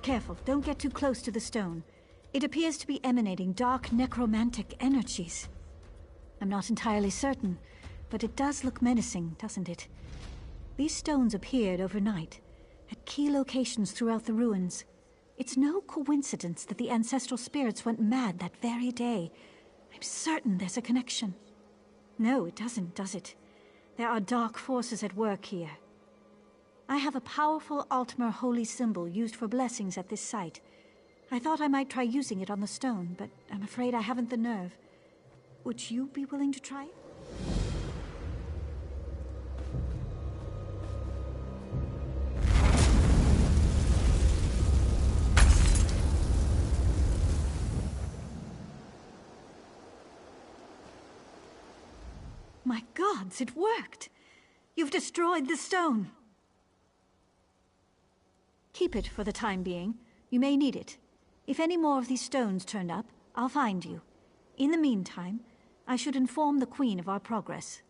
Careful, don't get too close to the stone. It appears to be emanating dark necromantic energies. I'm not entirely certain, but it does look menacing, doesn't it? These stones appeared overnight, at key locations throughout the ruins. It's no coincidence that the ancestral spirits went mad that very day. I'm certain there's a connection. No, it doesn't, does it? There are dark forces at work here. I have a powerful Altmer holy symbol used for blessings at this site. I thought I might try using it on the stone, but I'm afraid I haven't the nerve. Would you be willing to try it? My gods, it worked! You've destroyed the stone! Keep it for the time being. You may need it. If any more of these stones turn up, I'll find you. In the meantime, I should inform the Queen of our progress.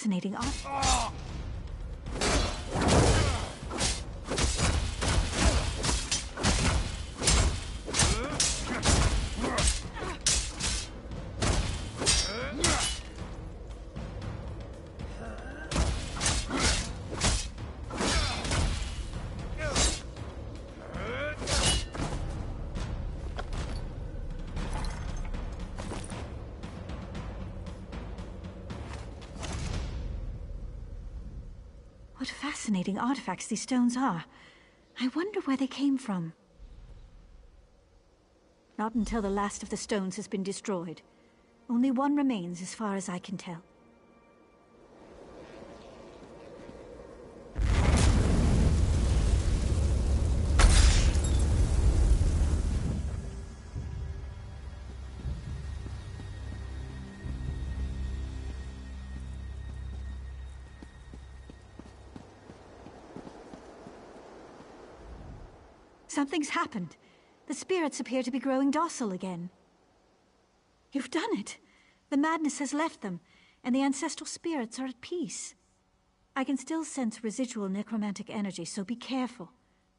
fascinating art. What fascinating artifacts these stones are. I wonder where they came from. Not until the last of the stones has been destroyed. Only one remains as far as I can tell. Something's happened. The spirits appear to be growing docile again. You've done it. The madness has left them, and the ancestral spirits are at peace. I can still sense residual necromantic energy, so be careful.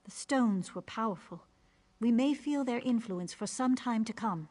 The stones were powerful. We may feel their influence for some time to come.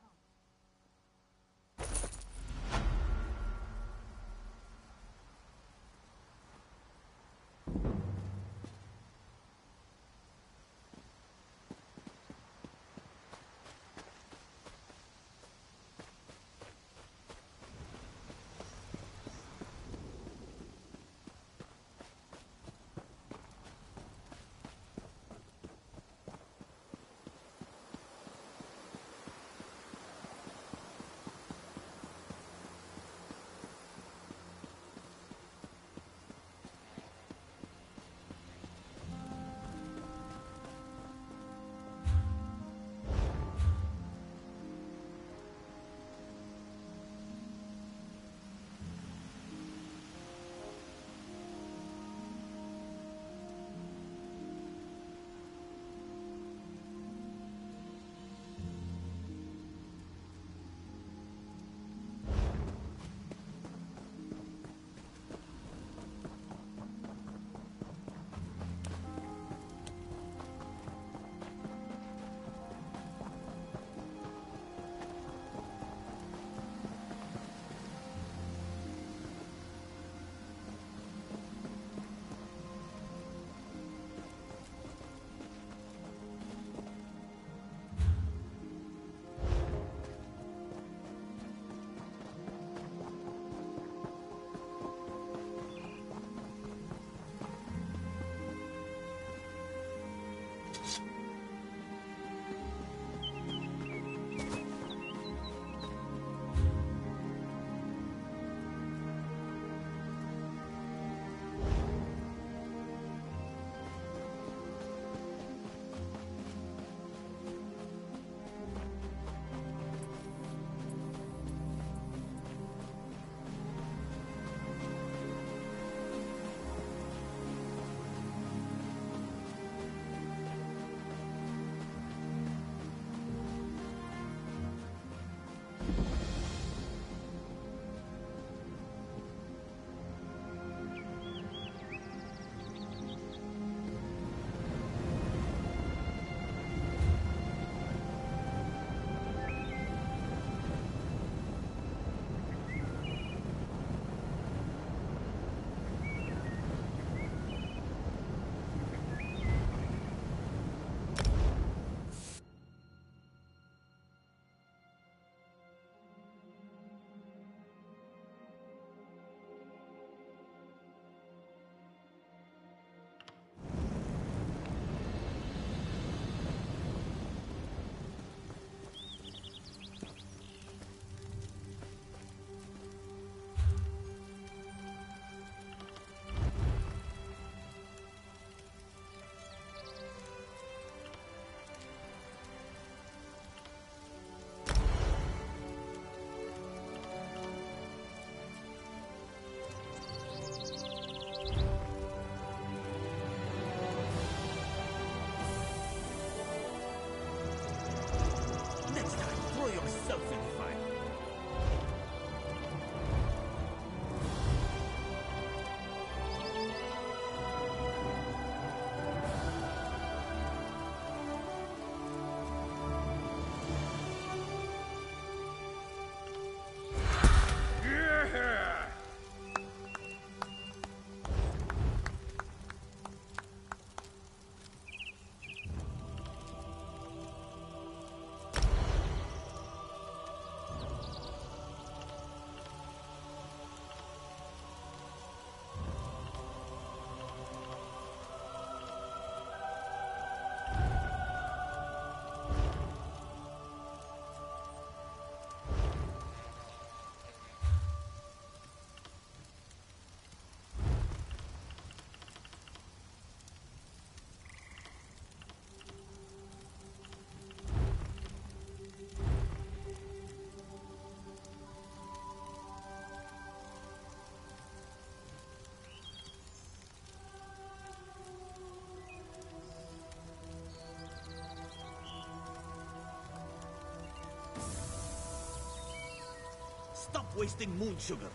Stop wasting moon sugar.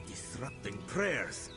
Disrupting prayers.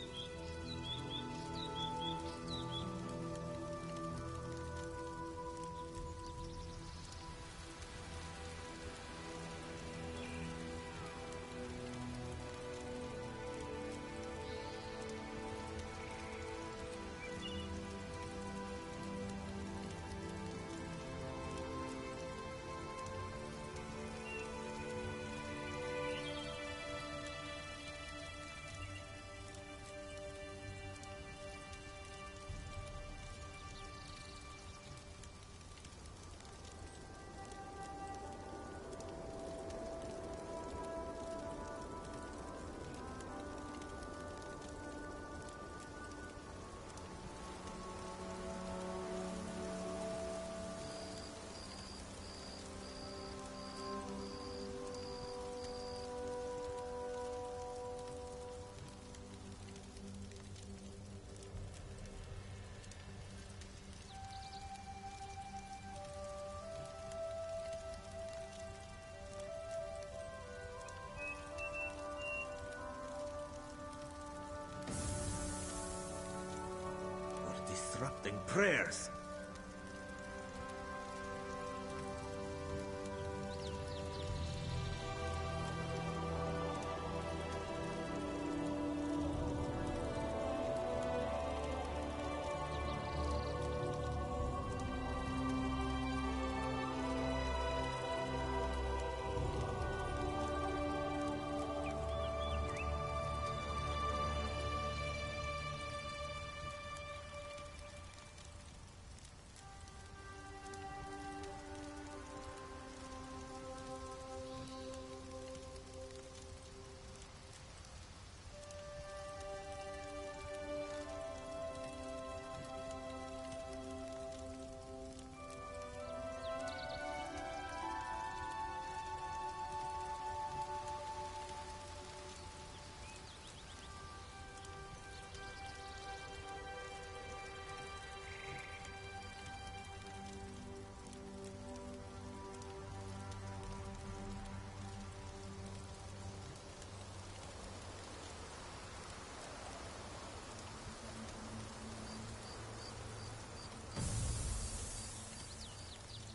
Disrupting prayers.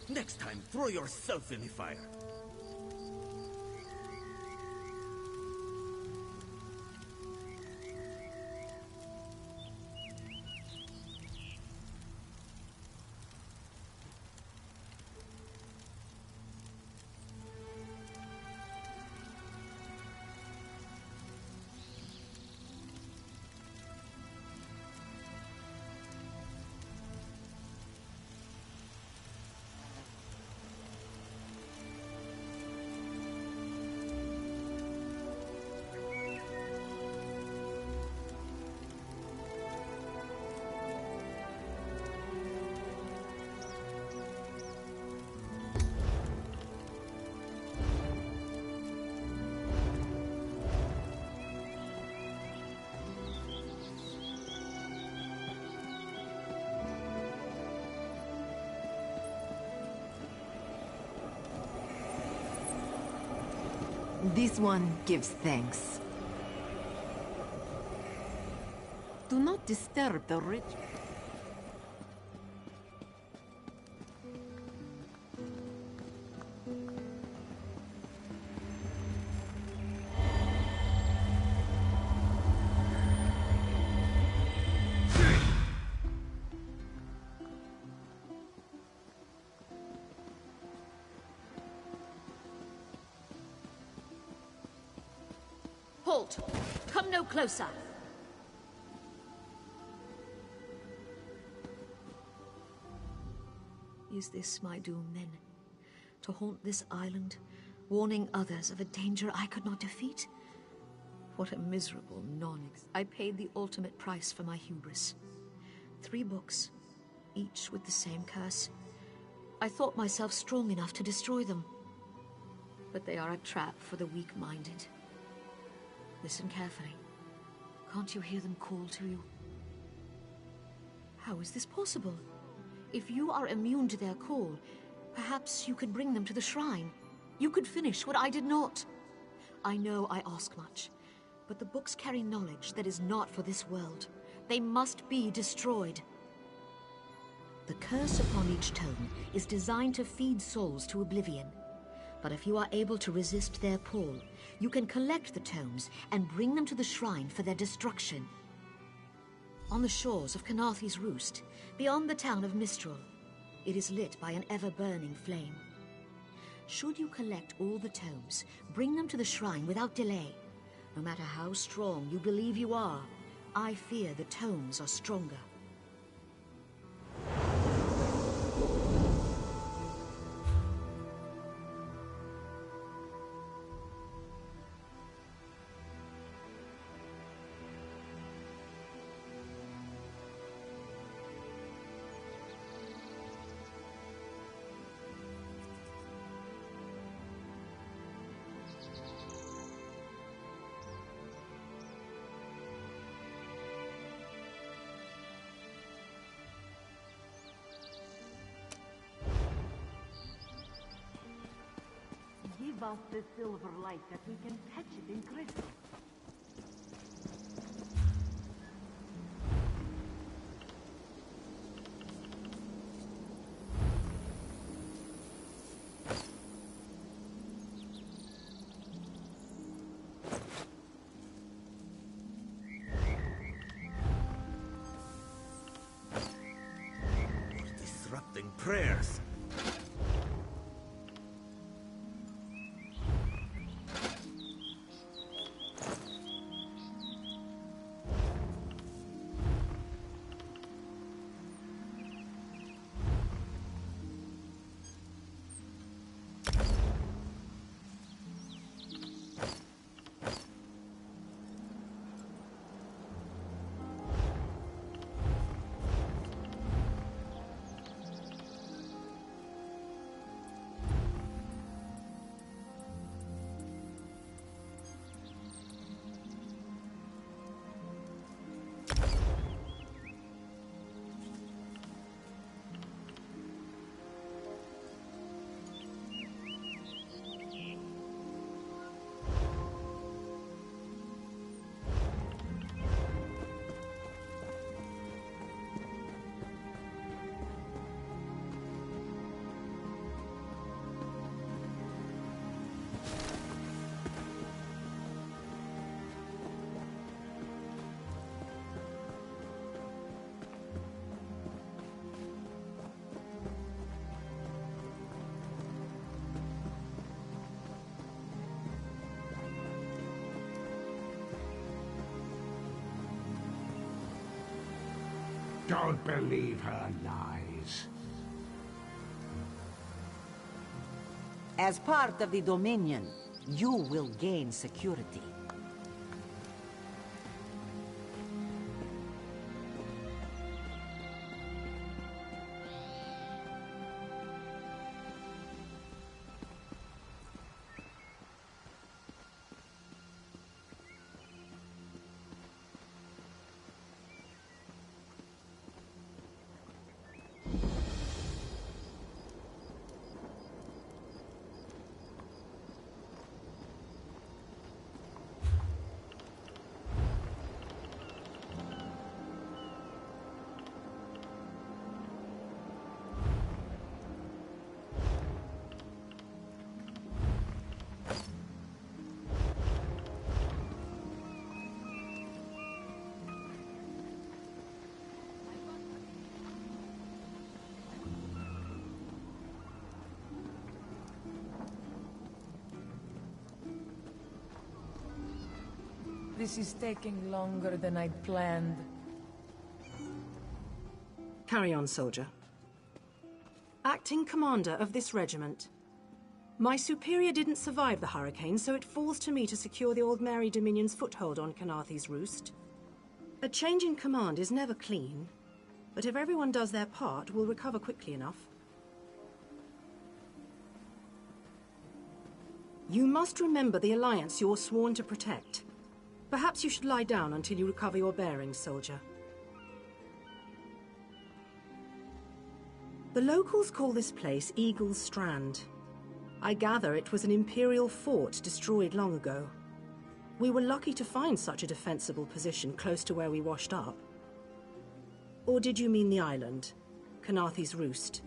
Next time, throw yourself in the fire. This one gives thanks. Do not disturb the rich. Halt! Come no closer! Is this my doom, then? To haunt this island, warning others of a danger I could not defeat? What a miserable I paid the ultimate price for my hubris. 3 books, each with the same curse. I thought myself strong enough to destroy them. But they are a trap for the weak-minded. Listen carefully. Can't you hear them call to you? How is this possible? If you are immune to their call, perhaps you could bring them to the shrine. You could finish what I did not. I know I ask much, but the books carry knowledge that is not for this world. They must be destroyed. The curse upon each tome is designed to feed souls to oblivion. But if you are able to resist their pull, you can collect the tomes and bring them to the shrine for their destruction. On the shores of Kanathi's Roost, beyond the town of Mistral, it is lit by an ever-burning flame. Should you collect all the tomes, bring them to the shrine without delay. No matter how strong you believe you are, I fear the tomes are stronger. Give us the silver light that we can catch it in crystal. Disrupting prayers. Don't believe her lies. As part of the Dominion, you will gain security. This is taking longer than I'd planned. Carry on, soldier. Acting commander of this regiment. My superior didn't survive the hurricane, so it falls to me to secure the Old Mary Dominion's foothold on Canarthy's Roost. A change in command is never clean, but if everyone does their part, we'll recover quickly enough. You must remember the alliance you're sworn to protect. Perhaps you should lie down until you recover your bearings, soldier. The locals call this place Eagle's Strand. I gather it was an Imperial fort destroyed long ago. We were lucky to find such a defensible position close to where we washed up. Or did you mean the island, Canarthy's Roost?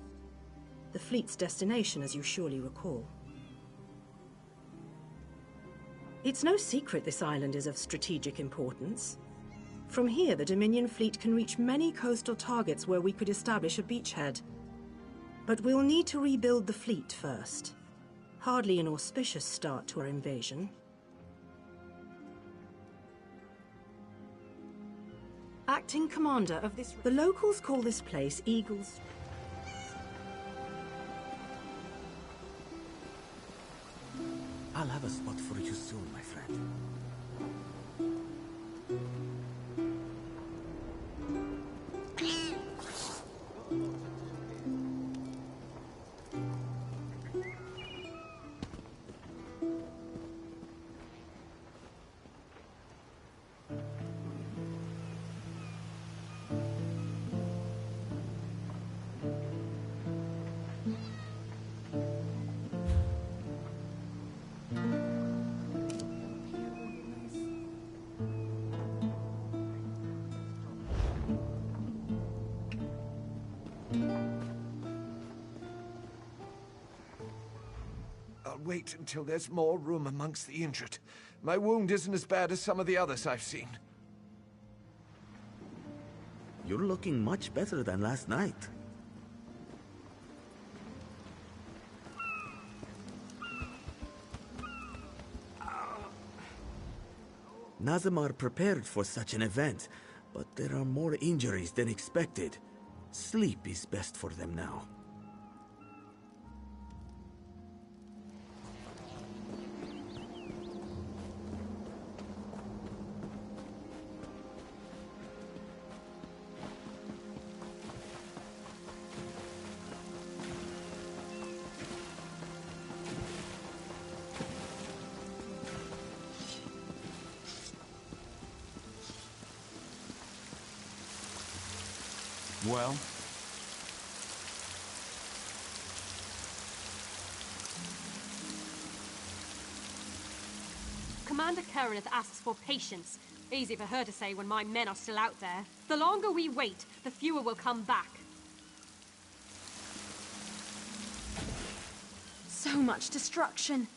The fleet's destination, as you surely recall. It's no secret this island is of strategic importance. From here, the Dominion fleet can reach many coastal targets where we could establish a beachhead. But we'll need to rebuild the fleet first. Hardly an auspicious start to our invasion. Acting commander of this... The locals call this place Eagle's... I'll have a spot for you soon, my friend. I'll wait until there's more room amongst the injured. My wound isn't as bad as some of the others I've seen. You're looking much better than last night. Nazimar prepared for such an event, but there are more injuries than expected. Sleep is best for them now. Well? Commander Kereneth asks for patience. Easy for her to say when my men are still out there. The longer we wait, the fewer will come back. So much destruction.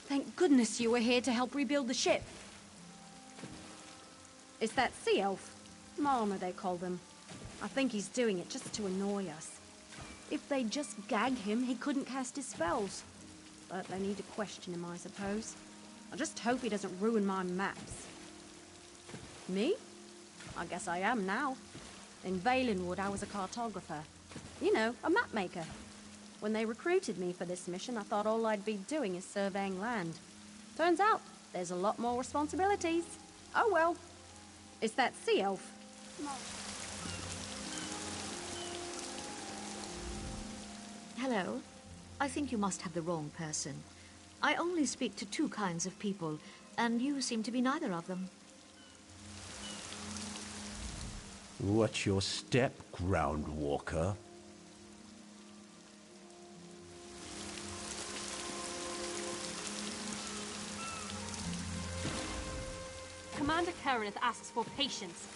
Thank goodness you were here to help rebuild the ship. It's that sea elf. Marmor, they call them. I think he's doing it just to annoy us. If they just gag him, he couldn't cast his spells. But they need to question him, I suppose. I just hope he doesn't ruin my maps. Me? I guess I am now. In Valenwood, I was a cartographer. You know, a map maker. When they recruited me for this mission, I thought all I'd be doing is surveying land. Turns out, there's a lot more responsibilities. Oh well. It's that sea elf. Hello. I think you must have the wrong person. I only speak to two kinds of people, and you seem to be neither of them. Watch your step, Groundwalker. Commander Kereneth asks for patience.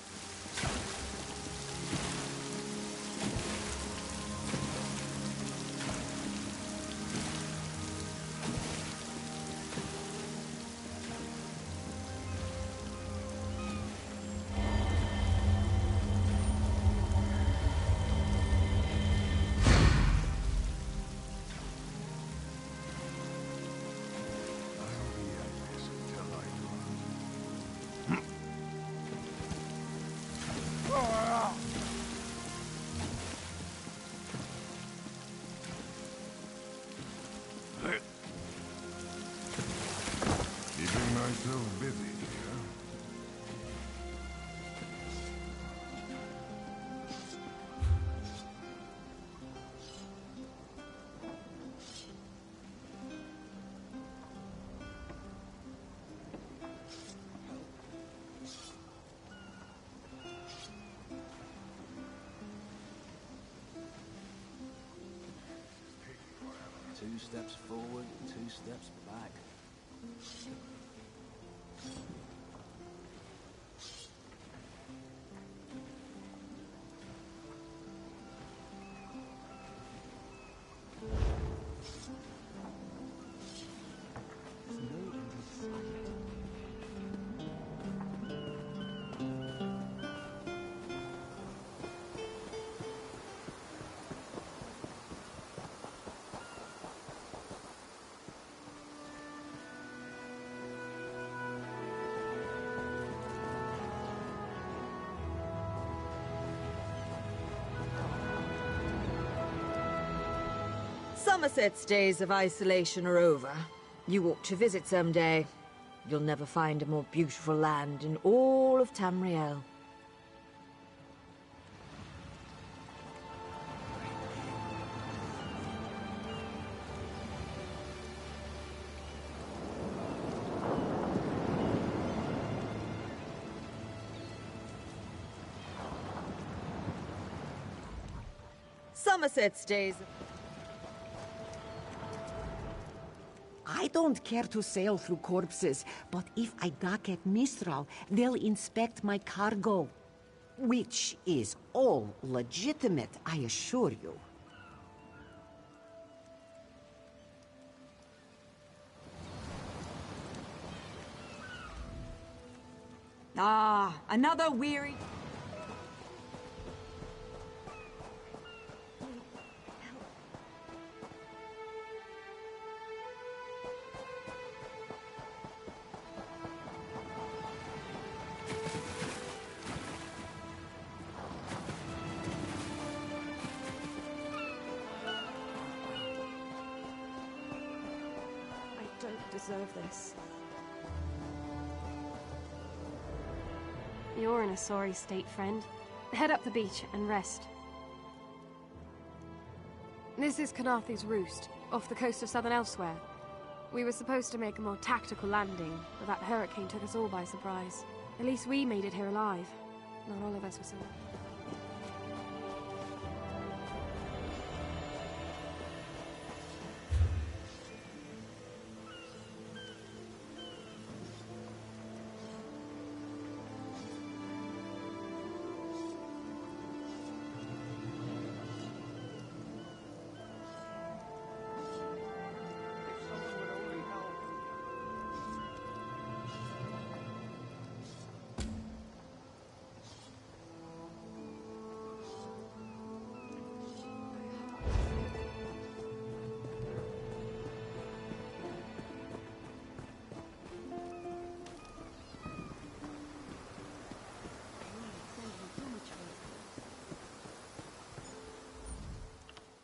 2 steps forward, 2 steps back. Somerset's days of isolation are over. You ought to visit someday. You'll never find a more beautiful land in all of Tamriel. Somerset's days... I don't care to sail through corpses, but if I dock at Mistral, they'll inspect my cargo. Which is all legitimate, I assure you. Ah, another weary... I don't deserve this. You're in a sorry state, friend. Head up the beach and rest. This is Canarthy's Roost, off the coast of southern Elsewhere. We were supposed to make a more tactical landing, but that hurricane took us all by surprise. At least we made it here alive. Not all of us were so...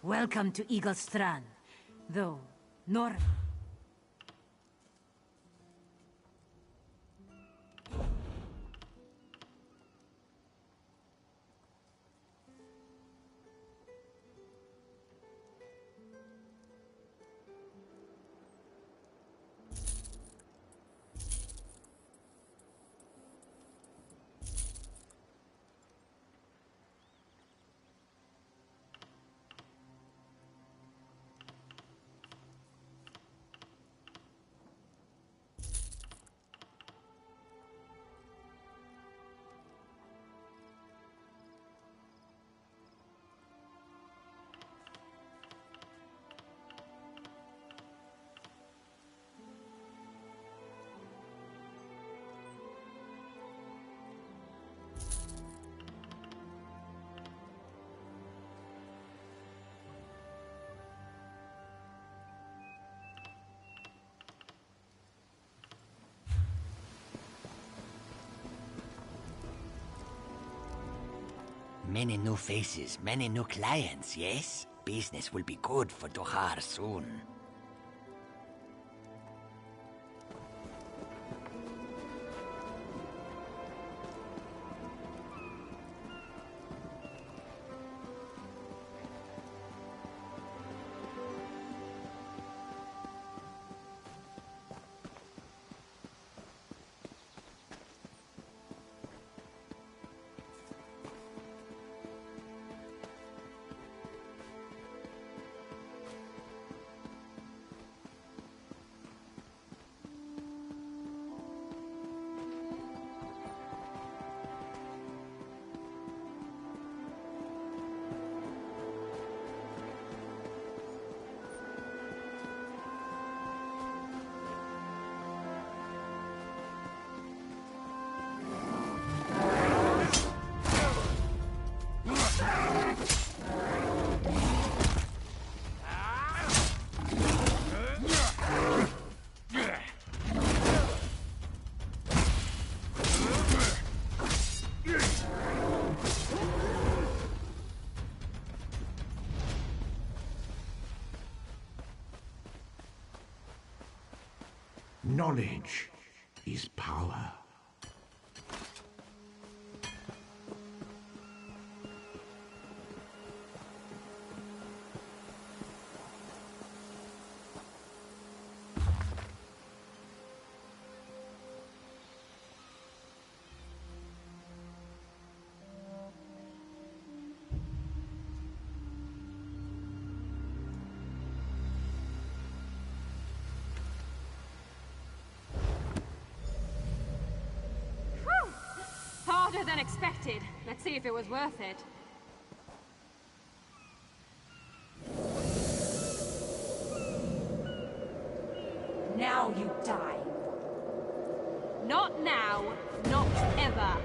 Welcome to Eagle Strand, though Nor... Many new faces, many new clients, yes? Business will be good for Dohar soon. Knowledge is power. Harder than expected. Let's see if it was worth it. Now you die. Not now, not ever.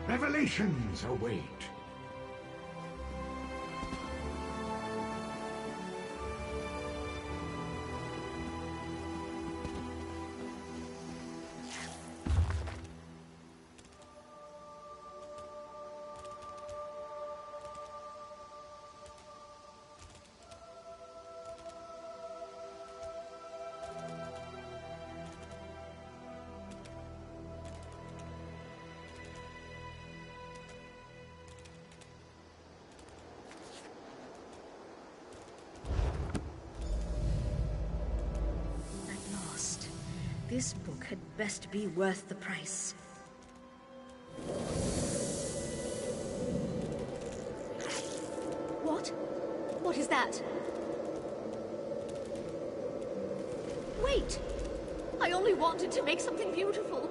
Revelations await. This book had best be worth the price. What? What is that? Wait! I only wanted to make something beautiful.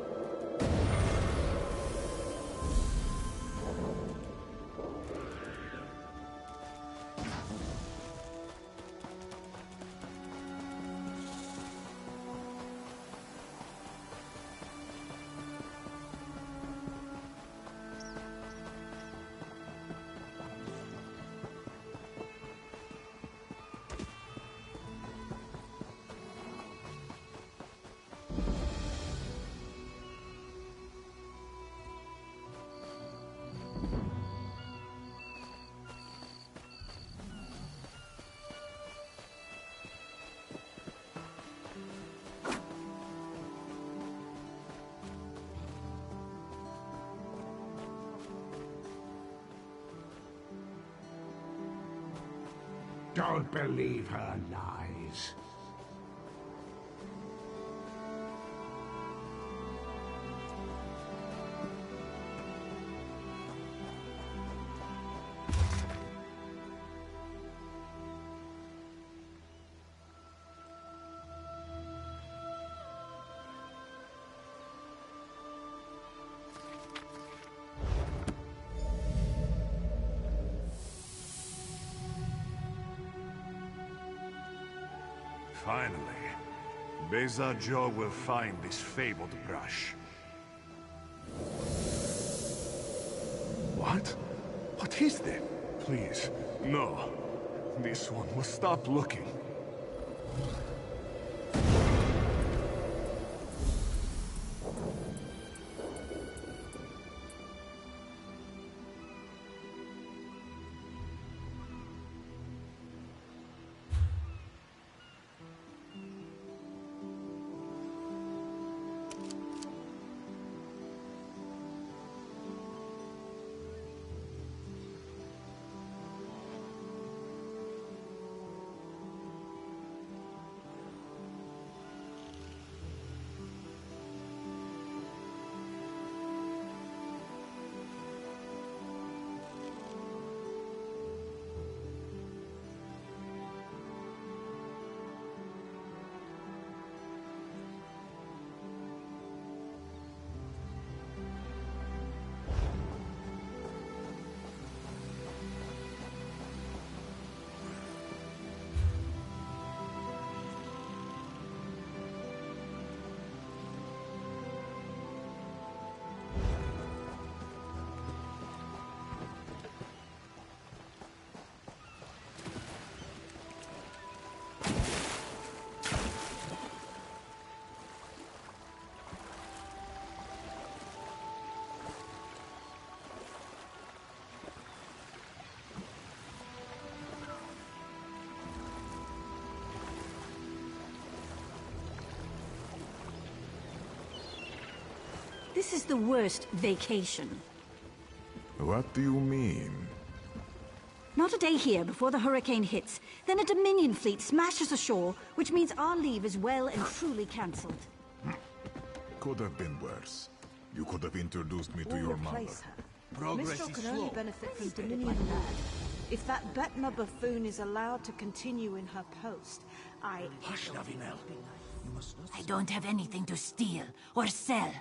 Don't believe her lies. Finally, Beza Joe will find this fabled brush. What? What is this? Please, no. This one will stop looking. This is the worst vacation. What do you mean? Not a day here before the hurricane hits. Then a Dominion fleet smashes ashore, which means our leave is well and truly cancelled. Could have been worse. You could have introduced me to your mother. Mistral can only benefit from Dominion land. If that Betna buffoon is allowed to continue in her post, Hush, Navinel. I don't have anything to steal or sell.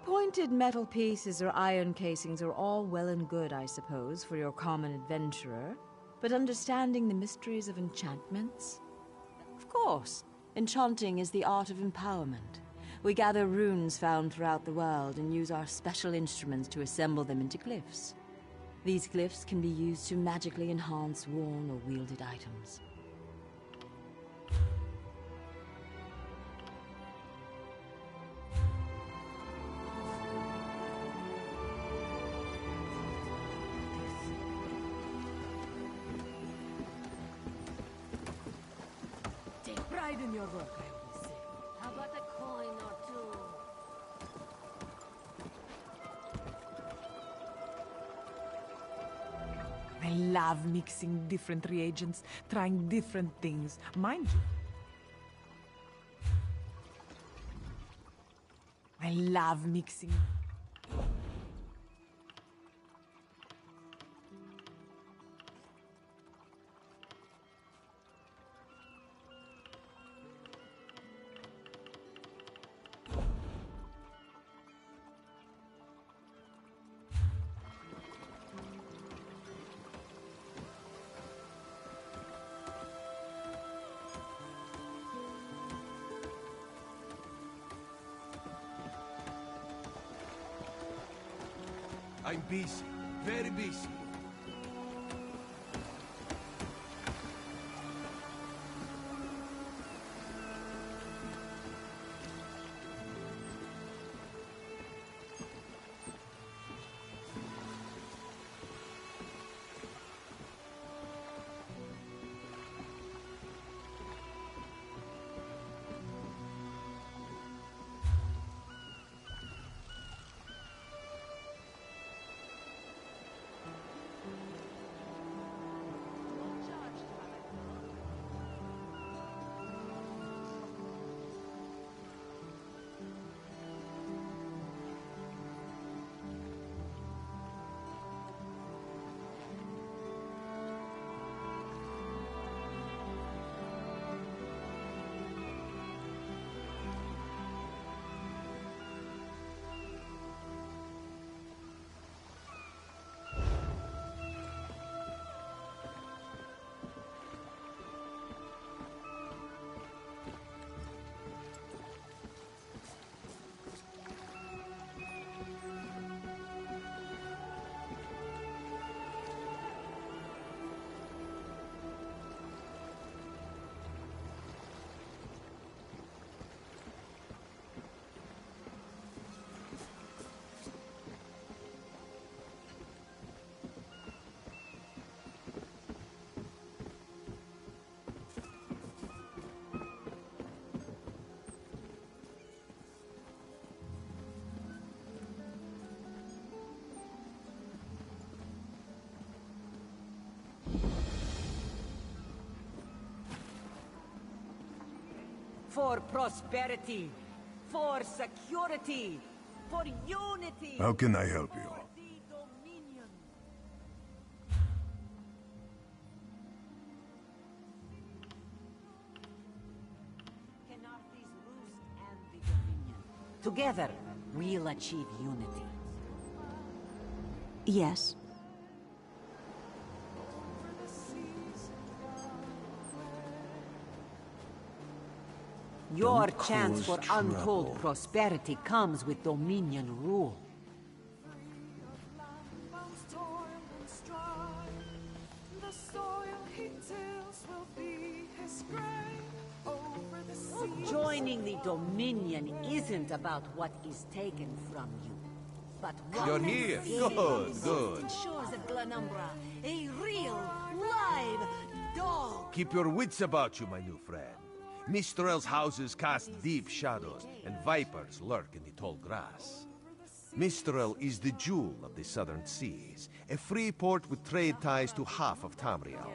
Pointed metal pieces or iron casings are all well and good, I suppose, for your common adventurer. But understanding the mysteries of enchantments? Of course. Enchanting is the art of empowerment. We gather runes found throughout the world and use our special instruments to assemble them into glyphs. These glyphs can be used to magically enhance worn or wielded items. Take pride in your work, I always say. How about a coin or two? I love mixing different reagents, trying different things. Mind you, I love mixing. I'm busy. Very busy. For prosperity. For security. For unity. How can I help you? Together, we'll achieve unity. Yes. Your Don't chance for cause untold trouble. prosperity comes with Dominion rule. Joining the Dominion isn't about what is taken from you, but what You're is here. gained. Good, good. Shores of Glenumbra, a real, live dog. Keep your wits about you, my new friend. Mistral's houses cast deep shadows, and vipers lurk in the tall grass. Mistral is the jewel of the southern seas, a free port with trade ties to half of Tamriel.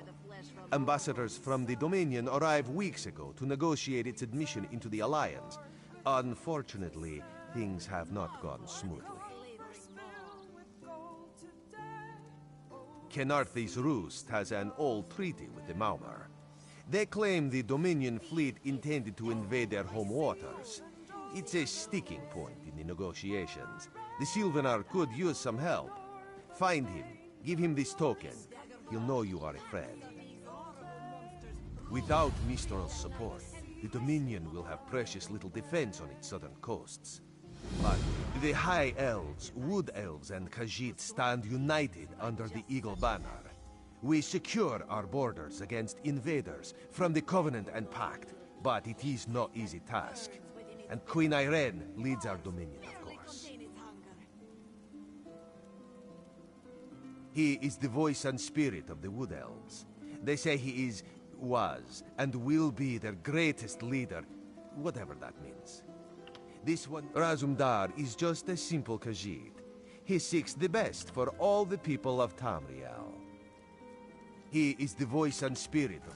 Ambassadors from the Dominion arrived weeks ago to negotiate its admission into the Alliance. Unfortunately, things have not gone smoothly. Kenarthi's Roost has an old treaty with the Maumar. They claim the Dominion fleet intended to invade their home waters. It's a sticking point in the negotiations. The Sylvanar could use some help. Find him, give him this token. He'll know you are a friend. Without Mistral's support, the Dominion will have precious little defense on its southern coasts. But the High Elves, Wood Elves, and Khajiit stand united under the Eagle Banner. We secure our borders against invaders from the Covenant and Pact, but it is no easy task. And Queen Irene leads our Dominion, of course. He is the voice and spirit of the Wood Elves. They say he was, and will be their greatest leader, whatever that means. This one, Razumdar, is just a simple Khajiit. He seeks the best for all the people of Tamriel. He is the voice and spirit of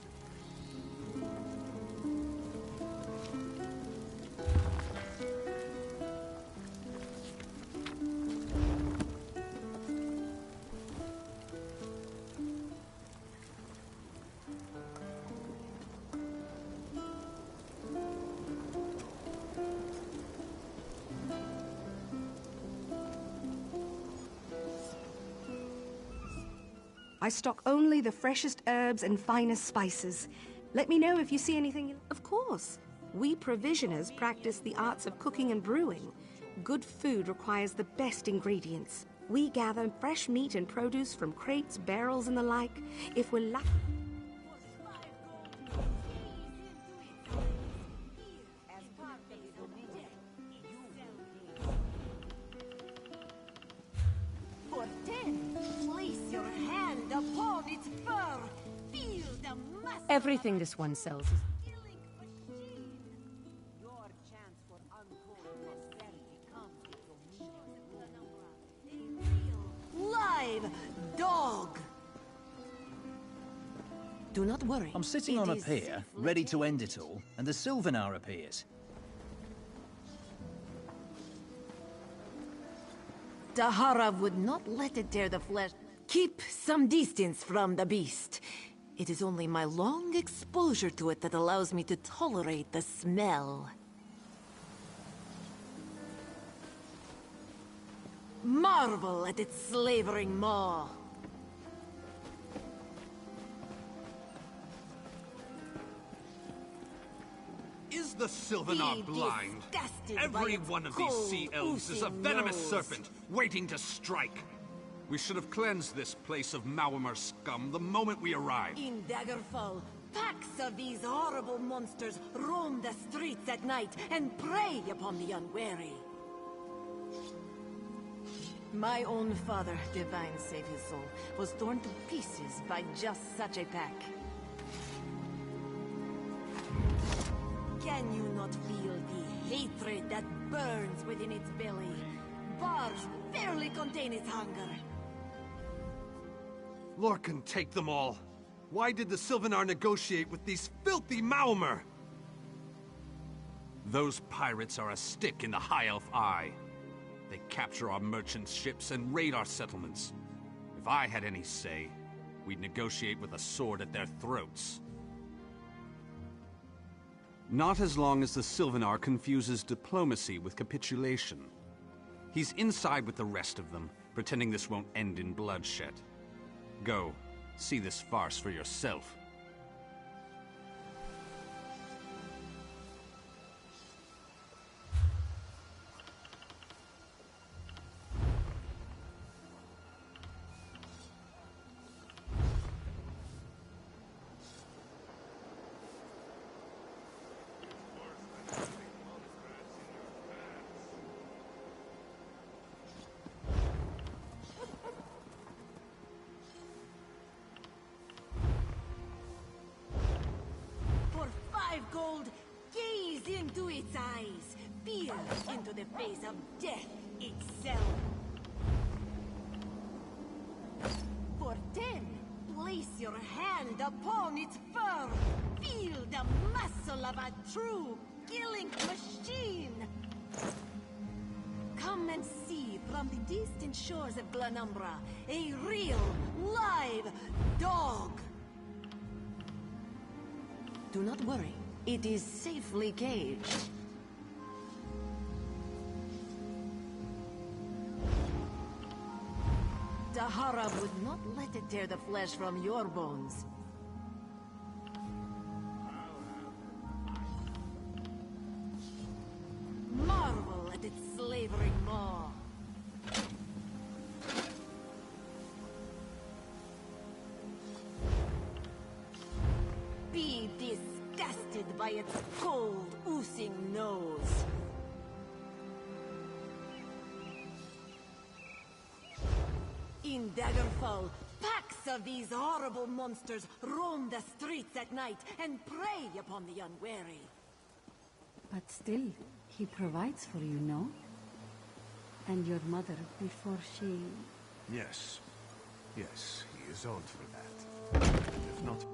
I stock only the freshest herbs and finest spices. Let me know if you see anything. Of course. We provisioners practice the arts of cooking and brewing. Good food requires the best ingredients. We gather fresh meat and produce from crates, barrels, and the like. If we're lucky. Everything this one sells is... live dog. Do not worry. I'm sitting on a pier, ready to end it all, and the Sylvanar appears. Dahara would not let it tear the flesh. Keep some distance from the beast. It is only my long exposure to it that allows me to tolerate the smell. Marvel at its slavering maw. Is the Sylvanar blind? Every one of these sea elves is a venomous serpent, waiting to strike. We should have cleansed this place of Maumar scum the moment we arrived. In Daggerfall, packs of these horrible monsters roam the streets at night and prey upon the unwary. My own father, divine save his soul, was torn to pieces by just such a pack. Can you not feel the hatred that burns within its belly? Bars barely contain its hunger. Lorcan, take them all. Why did the Sylvanar negotiate with these filthy Maumar? Those pirates are a stick in the High Elf eye. They capture our merchant ships and raid our settlements. If I had any say, we'd negotiate with a sword at their throats. Not as long as the Sylvanar confuses diplomacy with capitulation. He's inside with the rest of them, pretending this won't end in bloodshed. Go, see this farce for yourself. For 5 gold, gaze into its eyes. Peer into the face of death itself. For 10, place your hand upon its fur. Feel the muscle of a true killing machine. Come and see from the distant shores of Glanumbra a real, live dog. Do not worry. It is safely caged. Dahara would not let it tear the flesh from your bones. Marvel at its slavering maw. Be disgusted by its cold, oozing nose. In Daggerfall, packs of these horrible monsters roam the streets at night and prey upon the unwary. But still, he provides for you, no? And your mother before she... Yes. Yes, he is old for that. If not...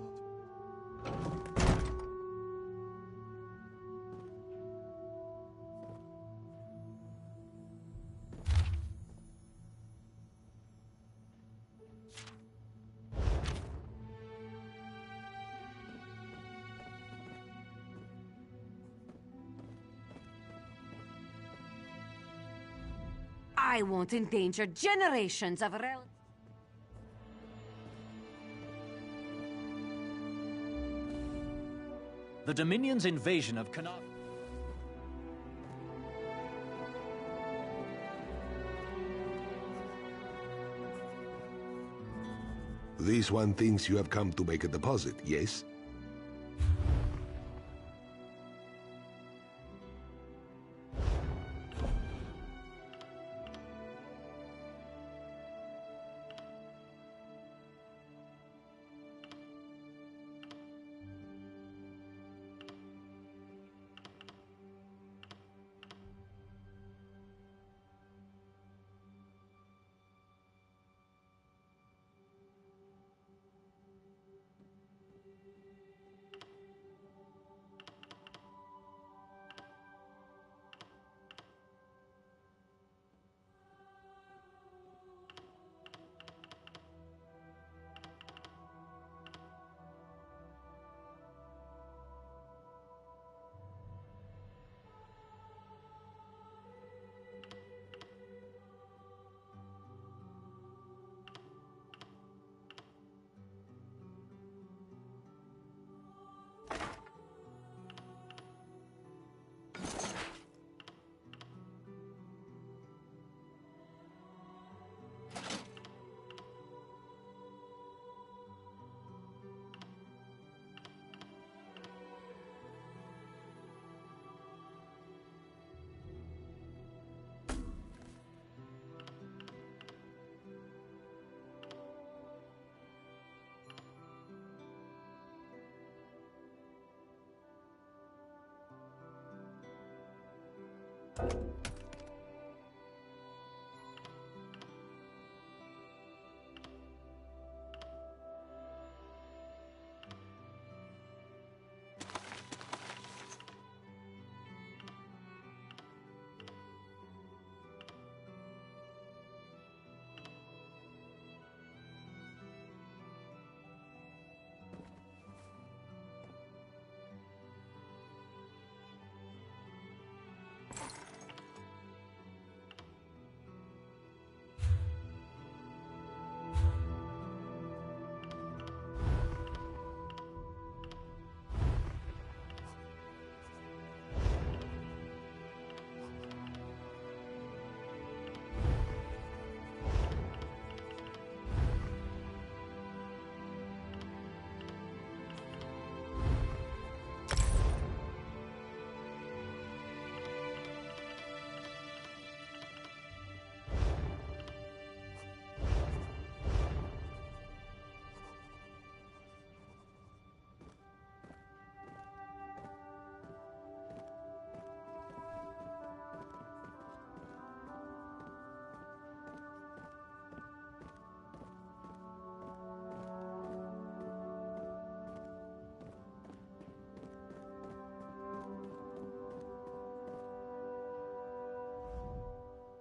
I won't endanger generations of rel... The Dominion's invasion of Kanath... This one thinks you have come to make a deposit, yes?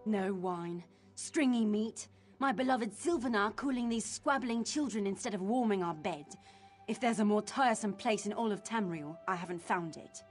No wine. Stringy meat. My beloved Sylvanar cooling these squabbling children instead of warming our bed. If there's a more tiresome place in all of Tamriel, I haven't found it.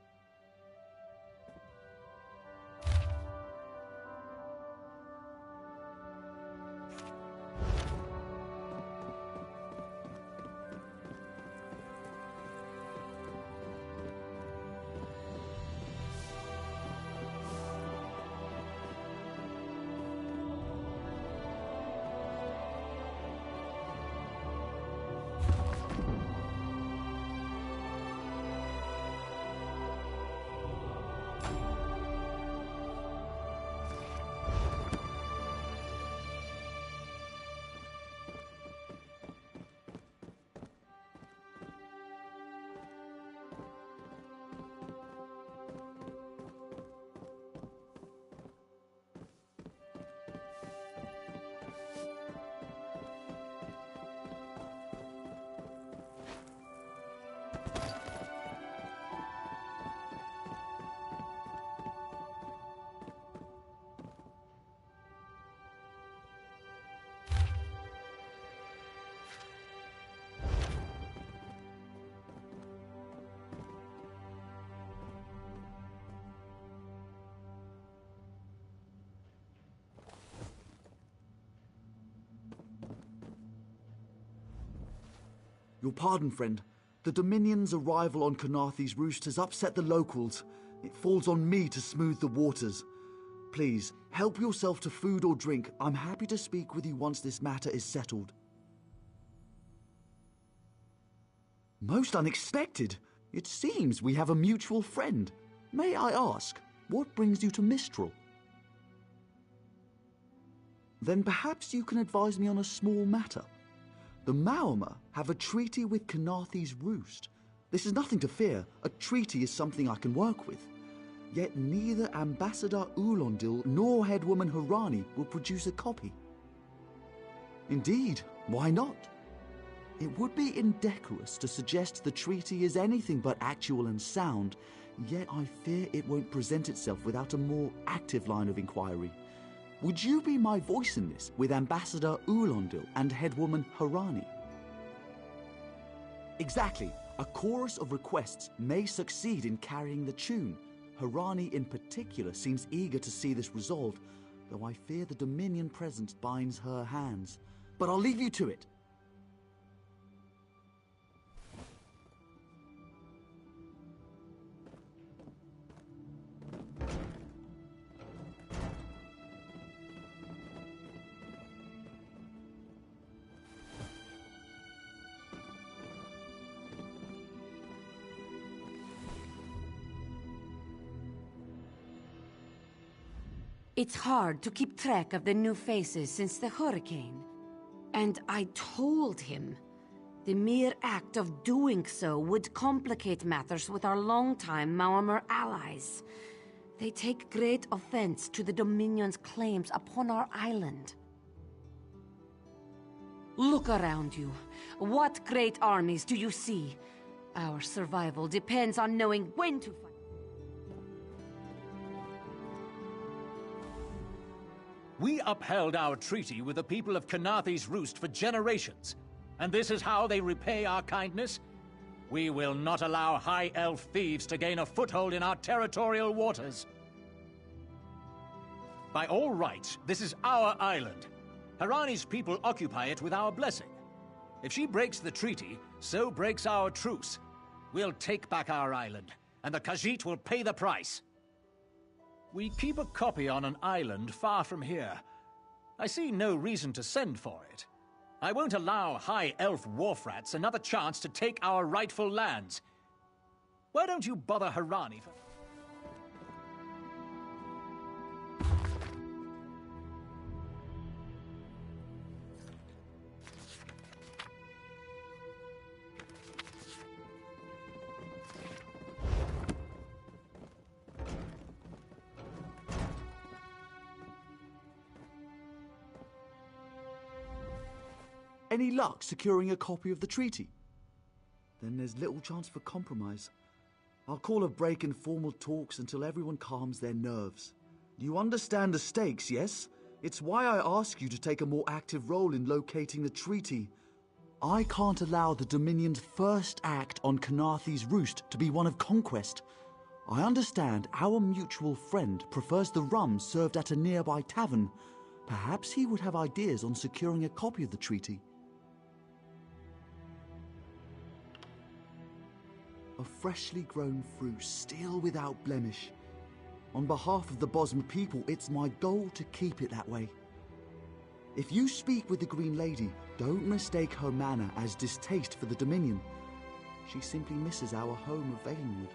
Your pardon, friend. The Dominion's arrival on Kanathe's roost has upset the locals. It falls on me to smooth the waters. Please, help yourself to food or drink. I'm happy to speak with you once this matter is settled. Most unexpected. It seems we have a mutual friend. May I ask, what brings you to Mistral? Then perhaps you can advise me on a small matter. The Maormer have a treaty with Kanathe's roost. This is nothing to fear. A treaty is something I can work with. Yet neither Ambassador Ulondil nor Headwoman Harani will produce a copy. Indeed, why not? It would be indecorous to suggest the treaty is anything but actual and sound, yet I fear it won't present itself without a more active line of inquiry. Would you be my voice in this with Ambassador Ulondil and Headwoman Harani? Exactly. A chorus of requests may succeed in carrying the tune. Harani in particular seems eager to see this resolved, though I fear the Dominion presence binds her hands. But I'll leave you to it. It's hard to keep track of the new faces since the hurricane. And I told him the mere act of doing so would complicate matters with our longtime Maormer allies. They take great offense to the Dominion's claims upon our island. Look around you. What great armies do you see? Our survival depends on knowing when to fight. We upheld our treaty with the people of Kanathe's roost for generations, and this is how they repay our kindness? We will not allow High Elf thieves to gain a foothold in our territorial waters. By all rights, this is our island. Harani's people occupy it with our blessing. If she breaks the treaty, so breaks our truce. We'll take back our island, and the Khajiit will pay the price. We keep a copy on an island far from here. I see no reason to send for it. I won't allow High Elf wharf-rats another chance to take our rightful lands. Why don't you bother Harani for... Any luck securing a copy of the treaty? Then there's little chance for compromise. I'll call a break in formal talks until everyone calms their nerves. You understand the stakes, yes? It's why I ask you to take a more active role in locating the treaty. I can't allow the Dominion's first act on Kanathe's Roost to be one of conquest. I understand our mutual friend prefers the rum served at a nearby tavern. Perhaps he would have ideas on securing a copy of the treaty. A freshly grown fruit, still without blemish. On behalf of the Bosmer people, it's my goal to keep it that way. If you speak with the Green Lady, don't mistake her manner as distaste for the Dominion. She simply misses our home of Valenwood.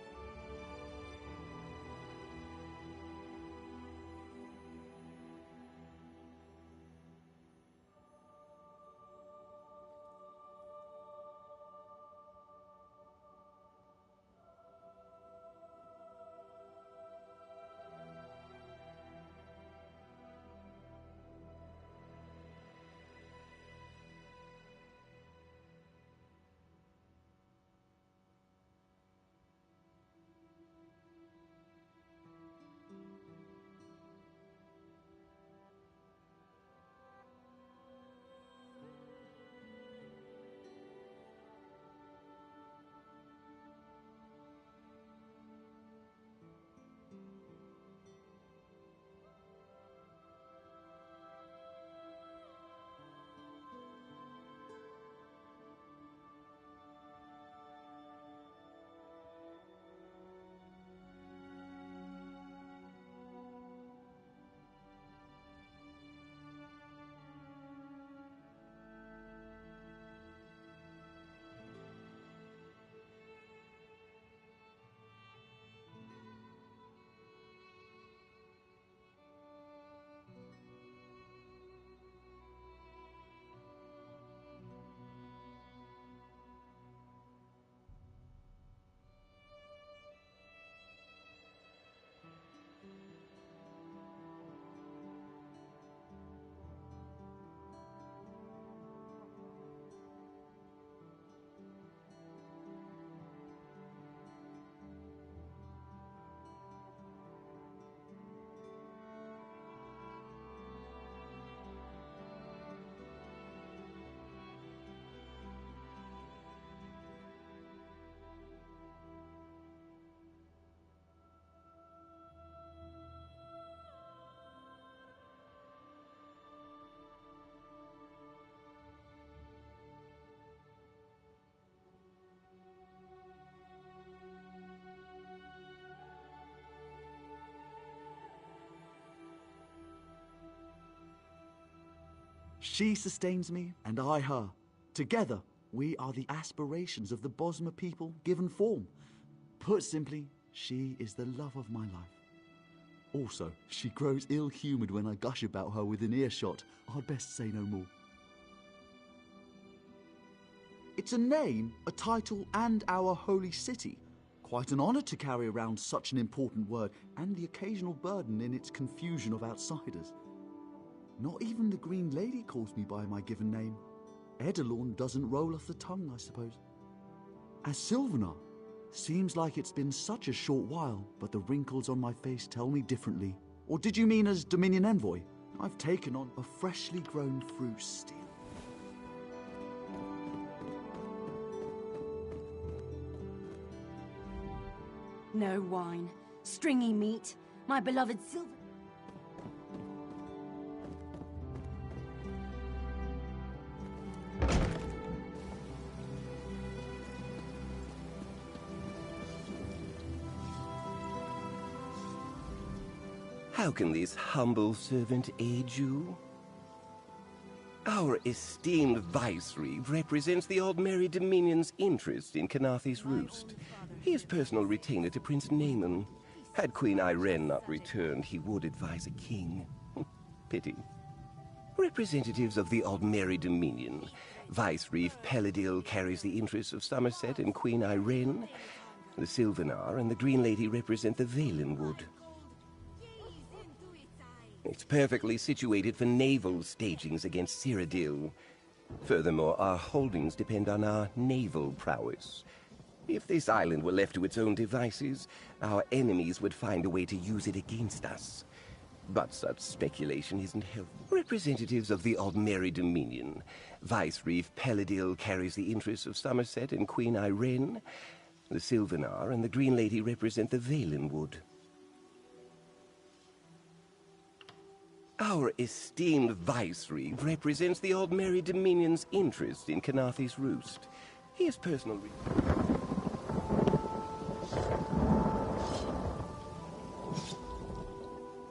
She sustains me, and I her. Together, we are the aspirations of the Bosmer people given form. Put simply, she is the love of my life. Also, she grows ill-humoured when I gush about her within earshot. I'd best say no more. It's a name, a title, and our holy city. Quite an honour to carry around such an important word, and the occasional burden in its confusion of outsiders. Not even the Green Lady calls me by my given name. Edelorn doesn't roll off the tongue, I suppose. As Sylvanar, seems like it's been such a short while, but the wrinkles on my face tell me differently. Or did you mean as Dominion Envoy? I've taken on a freshly grown fruit still. No wine, stringy meat, my beloved Sylvan. How can this humble servant aid you? Our esteemed Viceroy represents the Aldmeri Dominion's interest in Kanathe's Roost. He is personal retainer to Prince Naaman. Had Queen Irene not returned, he would advise a king. Pity. Representatives of the Aldmeri Dominion. Viceroy Peladil carries the interests of Somerset and Queen Irene. The Sylvanar and the Green Lady represent the Valenwood. It's perfectly situated for naval stagings against Cyrodiil. Furthermore, our holdings depend on our naval prowess. If this island were left to its own devices, our enemies would find a way to use it against us. But such speculation isn't helpful. Representatives of the Aldmeri Dominion. Vicereef Peladil carries the interests of Somerset and Queen Irene. The Sylvanar and the Green Lady represent the Valenwood. Our esteemed Vicereef represents the Aldmeri Dominion's interest in Canathi's Roost. He has personal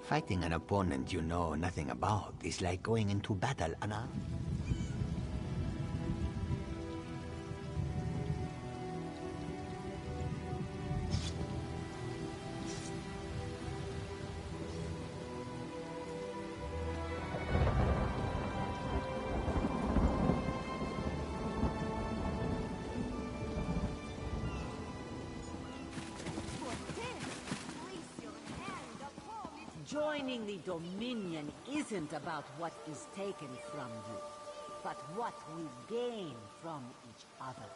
Fighting an opponent you know nothing about is like going into battle unarmed. Joining the Dominion isn't about what is taken from you, but what we gain from each other.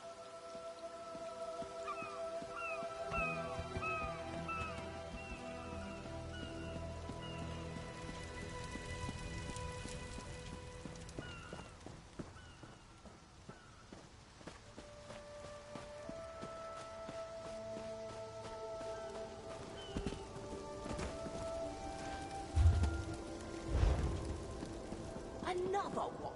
Another one?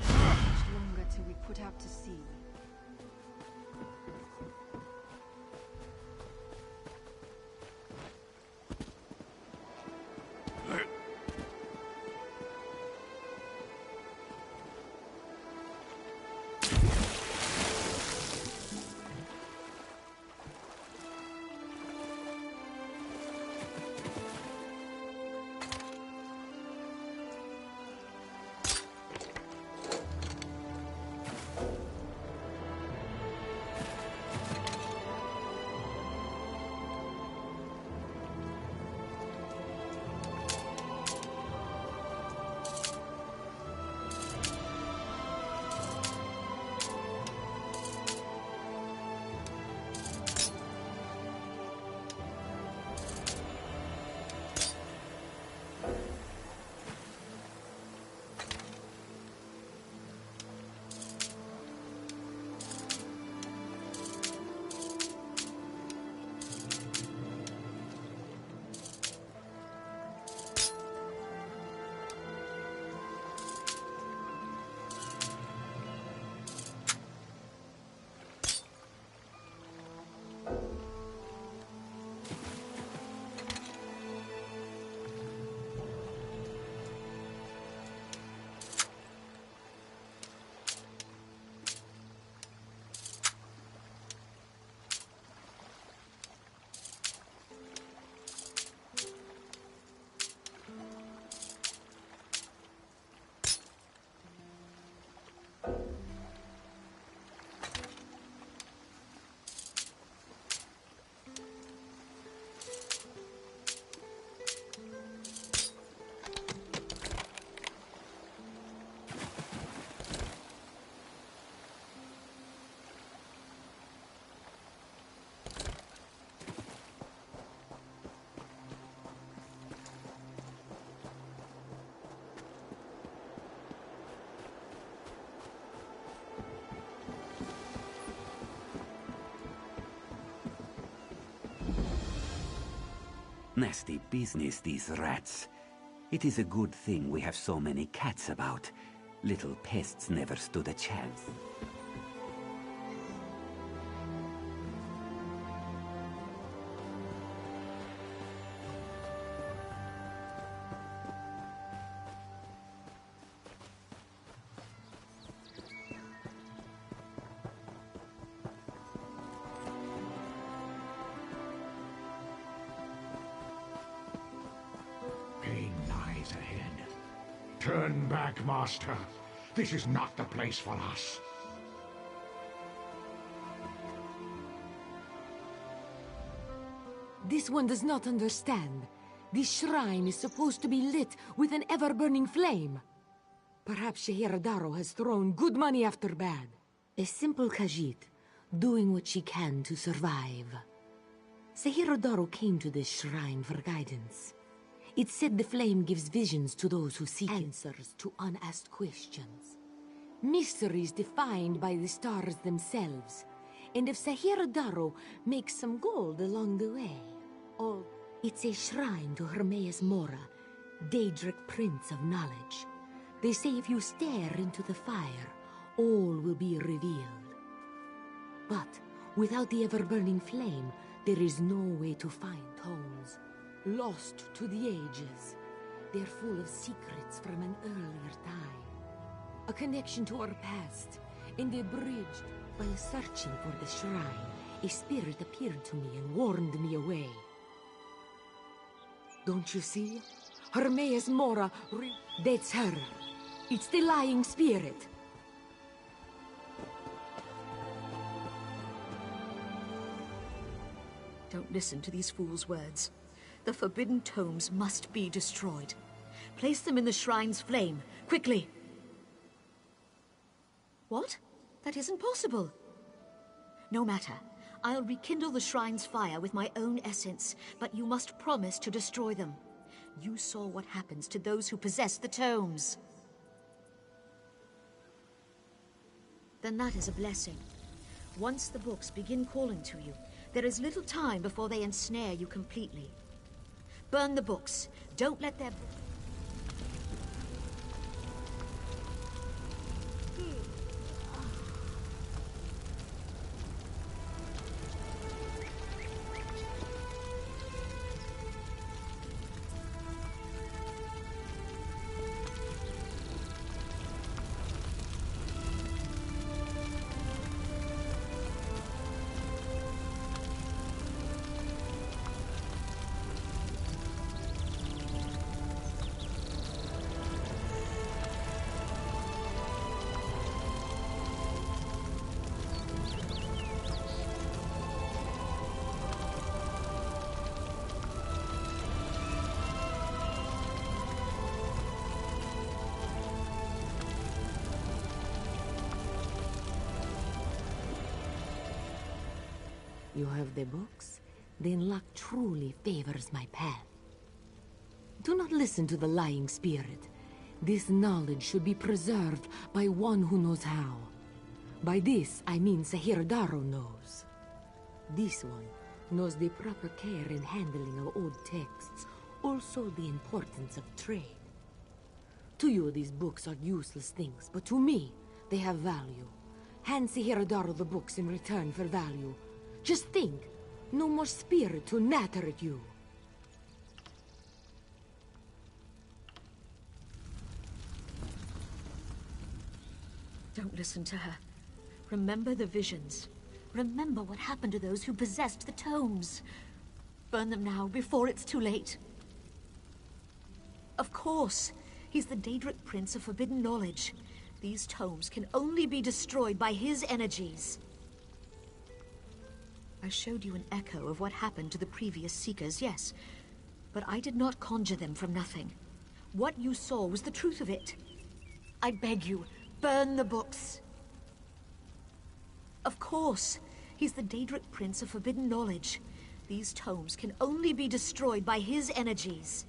Much longer till we put out to sea. Nasty business, these rats. It is a good thing we have so many cats about. Little pests never stood a chance. Pain lies ahead. Turn back, Master. This is not the place for us. This one does not understand. This shrine is supposed to be lit with an ever-burning flame. Perhaps Shehiradaro has thrown good money after bad. A simple Khajiit, doing what she can to survive. Shehiradaro came to this shrine for guidance. It said the flame gives visions to those who seek answers to unasked questions. Mysteries defined by the stars themselves. And if Shehiradaro makes some gold along the way, or it's a shrine to Hermaeus Mora, Daedric Prince of Knowledge. They say if you stare into the fire, all will be revealed. But without the ever-burning flame, there is no way to find tones. Lost to the ages. They're full of secrets from an earlier time. A connection to our past, and they bridged. While searching for the shrine, a spirit appeared to me and warned me away. Don't you see? Hermaeus Mora, that's her. It's the lying spirit. Don't listen to these fools' words. The forbidden tomes must be destroyed. Place them in the shrine's flame, quickly. What? That isn't possible. No matter. I'll rekindle the shrine's fire with my own essence, but you must promise to destroy them. You saw what happens to those who possess the tomes. Then that is a blessing. Once the books begin calling to you, there is little time before they ensnare you completely. Burn the books. Don't let their... You have the books? Then luck truly favors my path. Do not listen to the lying spirit. This knowledge should be preserved by one who knows how. By this, I mean Shehiradaro knows. This one knows the proper care and handling of old texts, also the importance of trade. To you, these books are useless things, but to me, they have value. Hand Shehiradaro the books in return for value. Just think, no more spirit to natter at you. Don't listen to her. Remember the visions. Remember what happened to those who possessed the tomes. Burn them now, before it's too late. Of course. He's the Daedric Prince of Forbidden Knowledge. These tomes can only be destroyed by his energies. I showed you an echo of what happened to the previous Seekers, yes. But I did not conjure them from nothing. What you saw was the truth of it. I beg you, burn the books. Of course. He's the Daedric Prince of Forbidden Knowledge. These tomes can only be destroyed by his energies.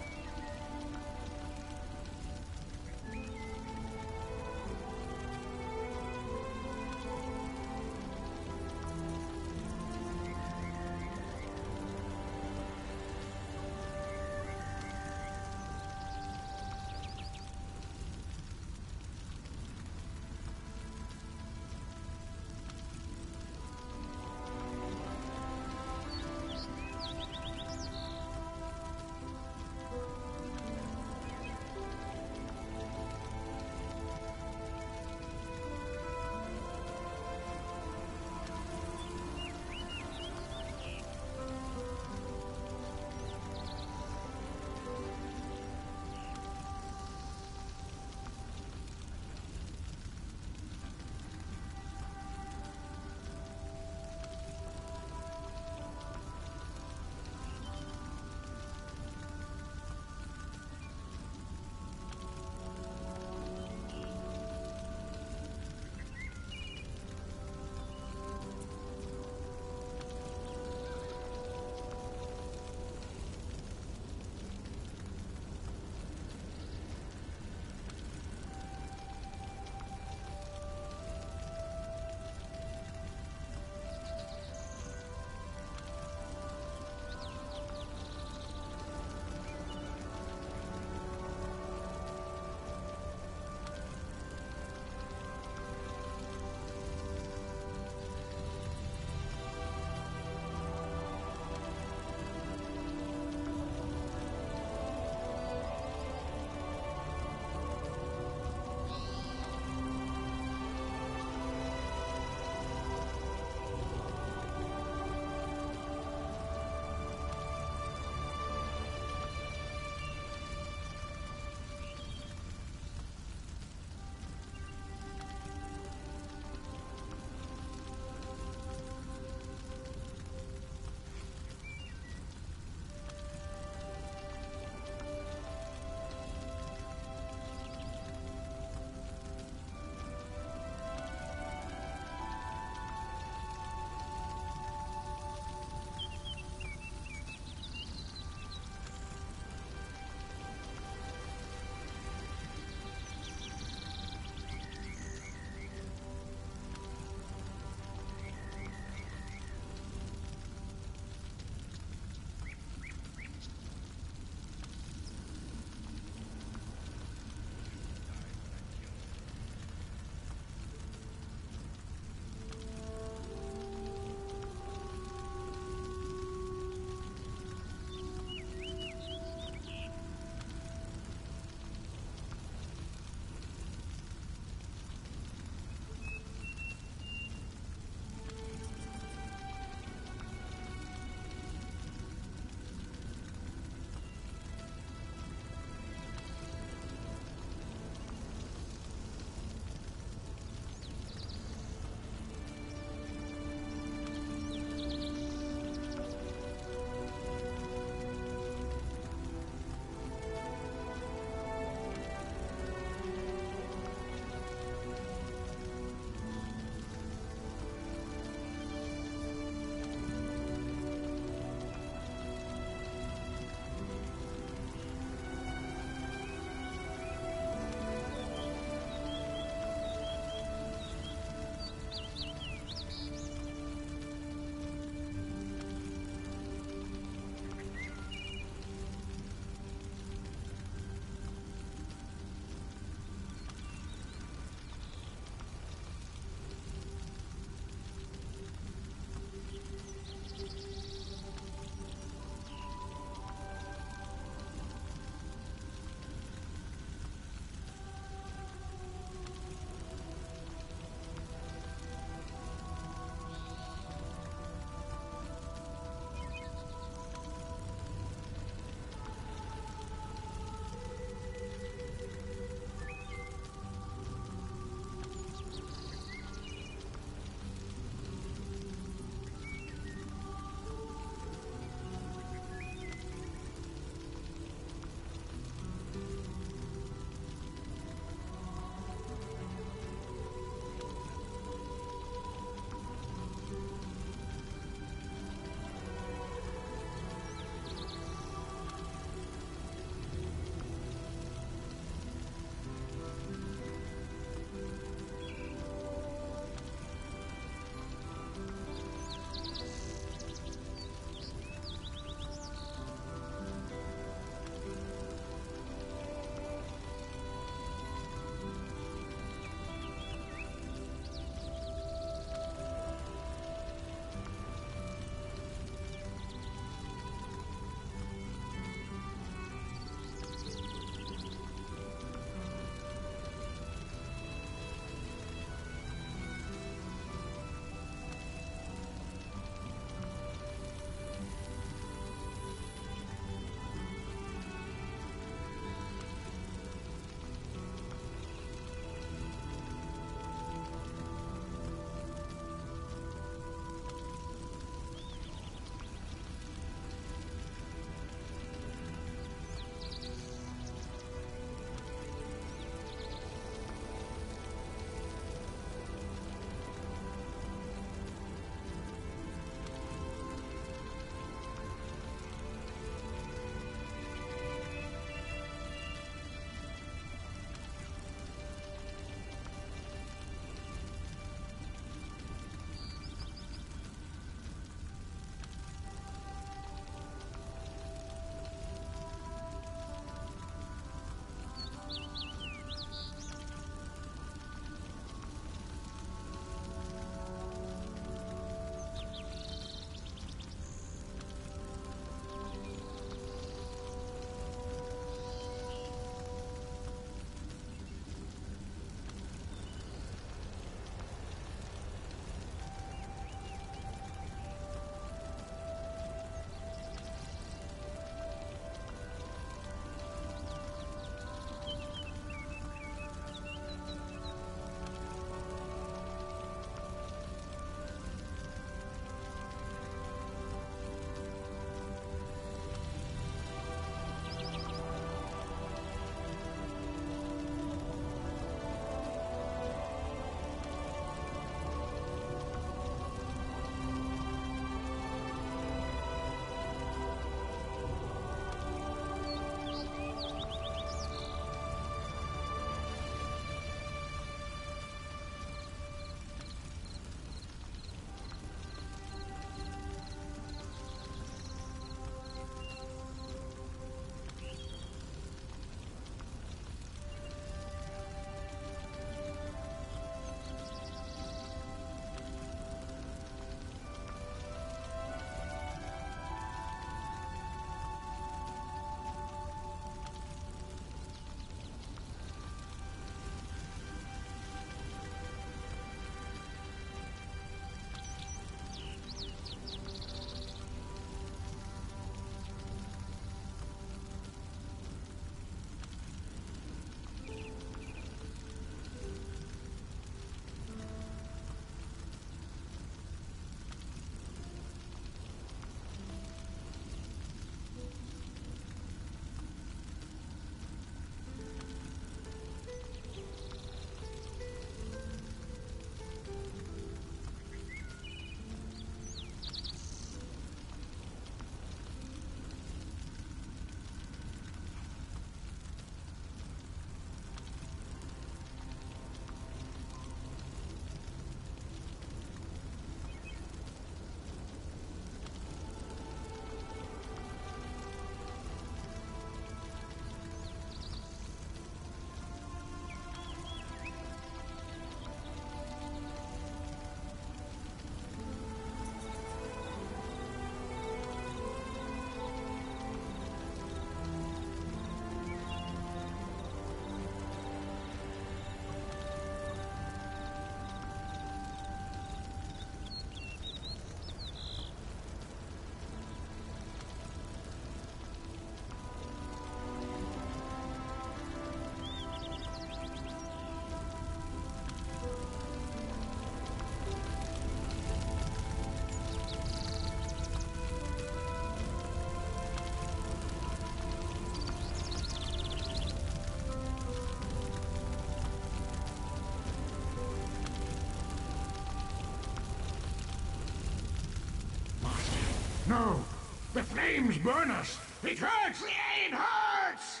flames burn us! It hurts! It hurts!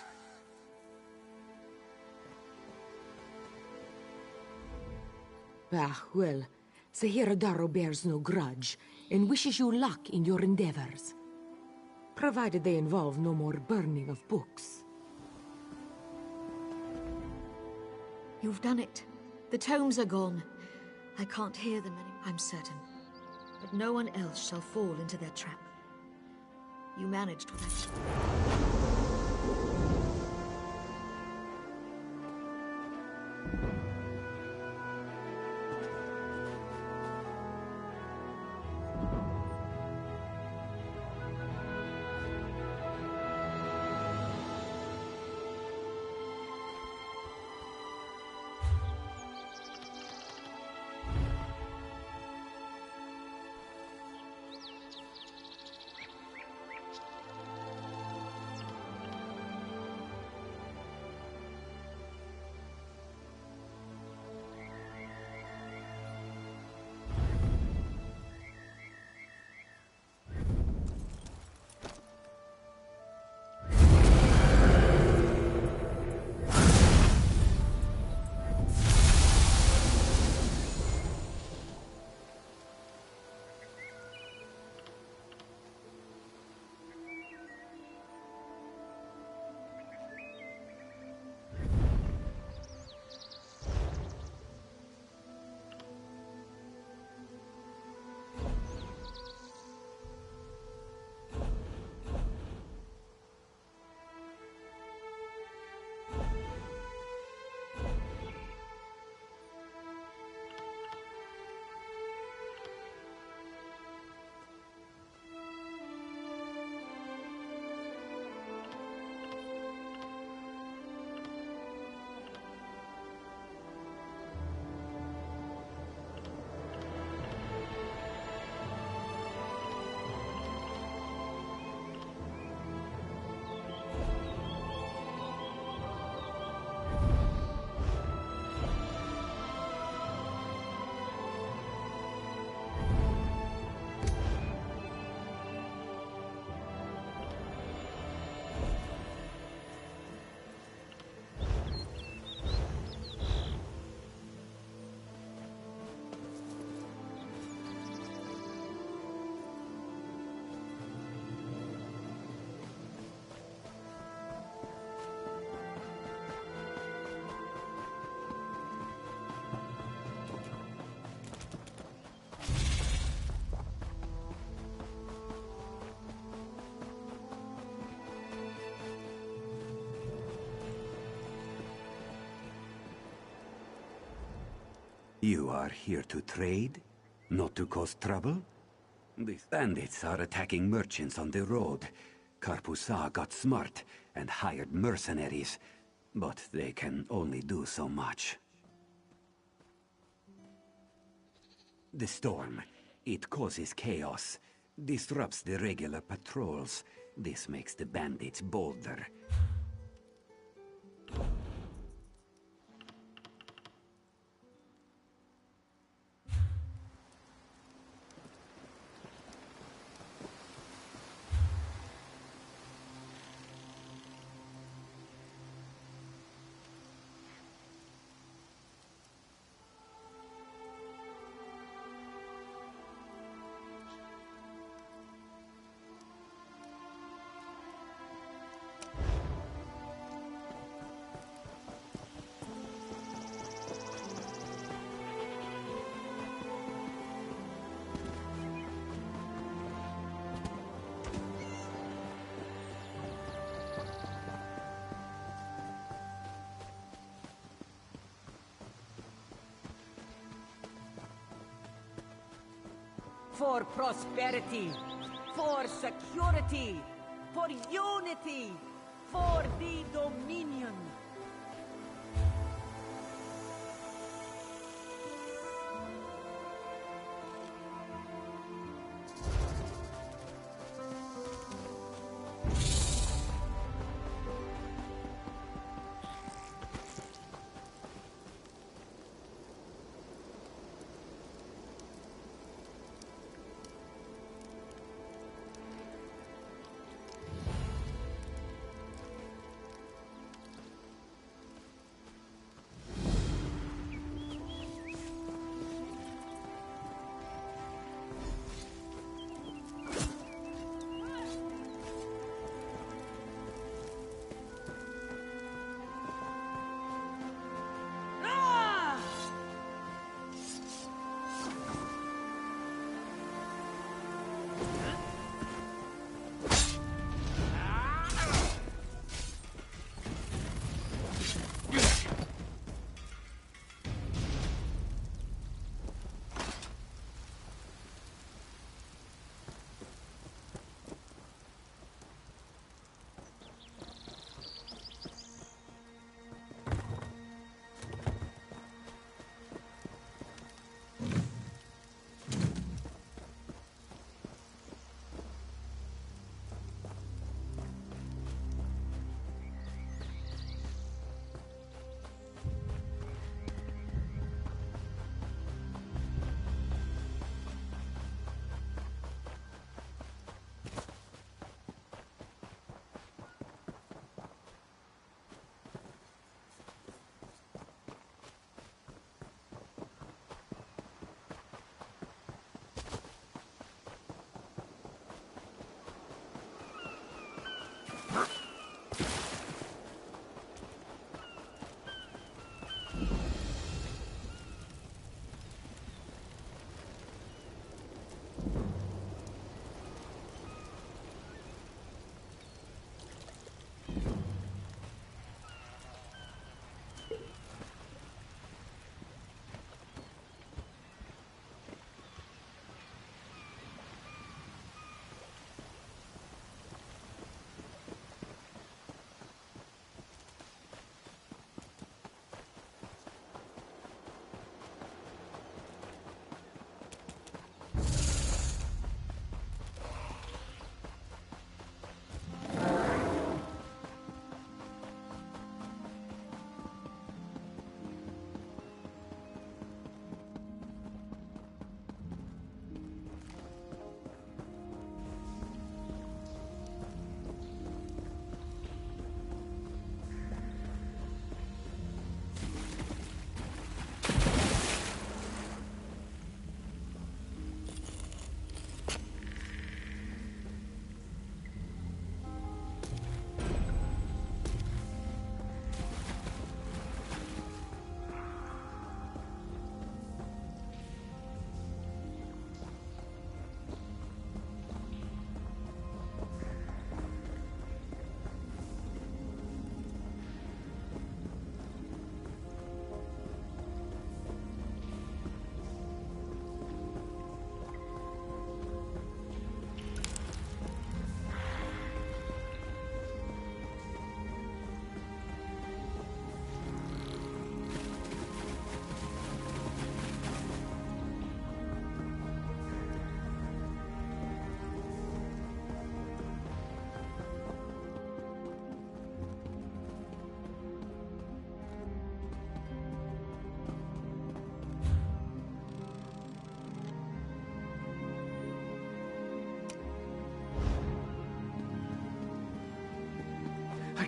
Ah, well, Zehirodaro bears no grudge, and wishes you luck in your endeavors. Provided they involve no more burning of books. You've done it. The tomes are gone. I can't hear them anymore, I'm certain. But no one else shall fall into their trap. You managed with that. You are here to trade? Not to cause trouble? These bandits are attacking merchants on the road. Karpusa got smart and hired mercenaries, but they can only do so much. The storm, it causes chaos, disrupts the regular patrols. This makes the bandits bolder. For prosperity, for security, for unity, for the Dominion.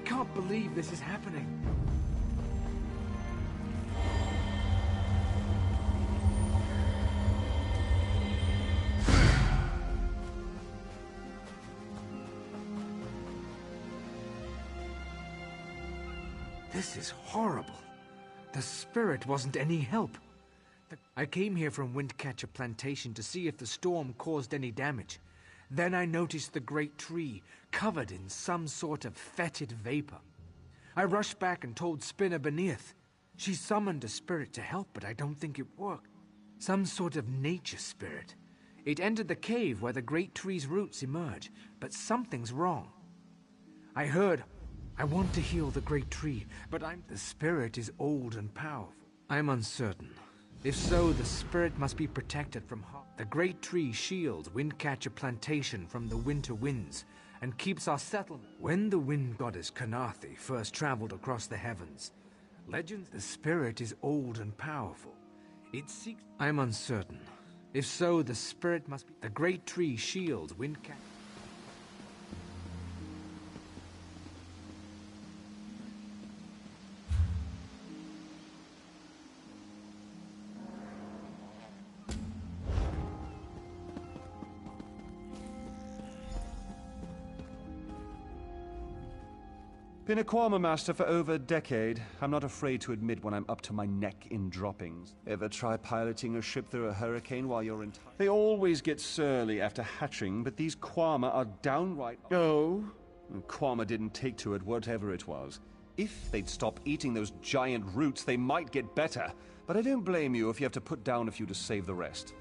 can't believe this is happening. This is horrible. The spirit wasn't any help. I came here from Windcatcher Plantation to see if the storm caused any damage. Then I noticed the great tree covered in some sort of fetid vapor. I rushed back and told Spinner beneath. She summoned a spirit to help, but I don't think it worked. Some sort of nature spirit. It entered the cave where the great tree's roots emerge, but something's wrong. I heard, I want to heal the great tree, but the spirit is old and powerful. I'm uncertain. If so, the spirit must be protected from harm. The great tree shields Windcatcher Plantation from the winter winds and keeps our settlement. When the wind goddess Kanathi first traveled across the heavens, legends the spirit is old and powerful. It seeks... I'm uncertain. If so, the spirit must be... The great tree shields Windcatcher... Been a Quama master for over a decade. I'm not afraid to admit when I'm up to my neck in droppings. Ever try piloting a ship through a hurricane while you're in... They always get surly after hatching, but these Quama are downright... Oh? Quama didn't take to it, whatever it was. If they'd stop eating those giant roots, they might get better. But I don't blame you if you have to put down a few to save the rest.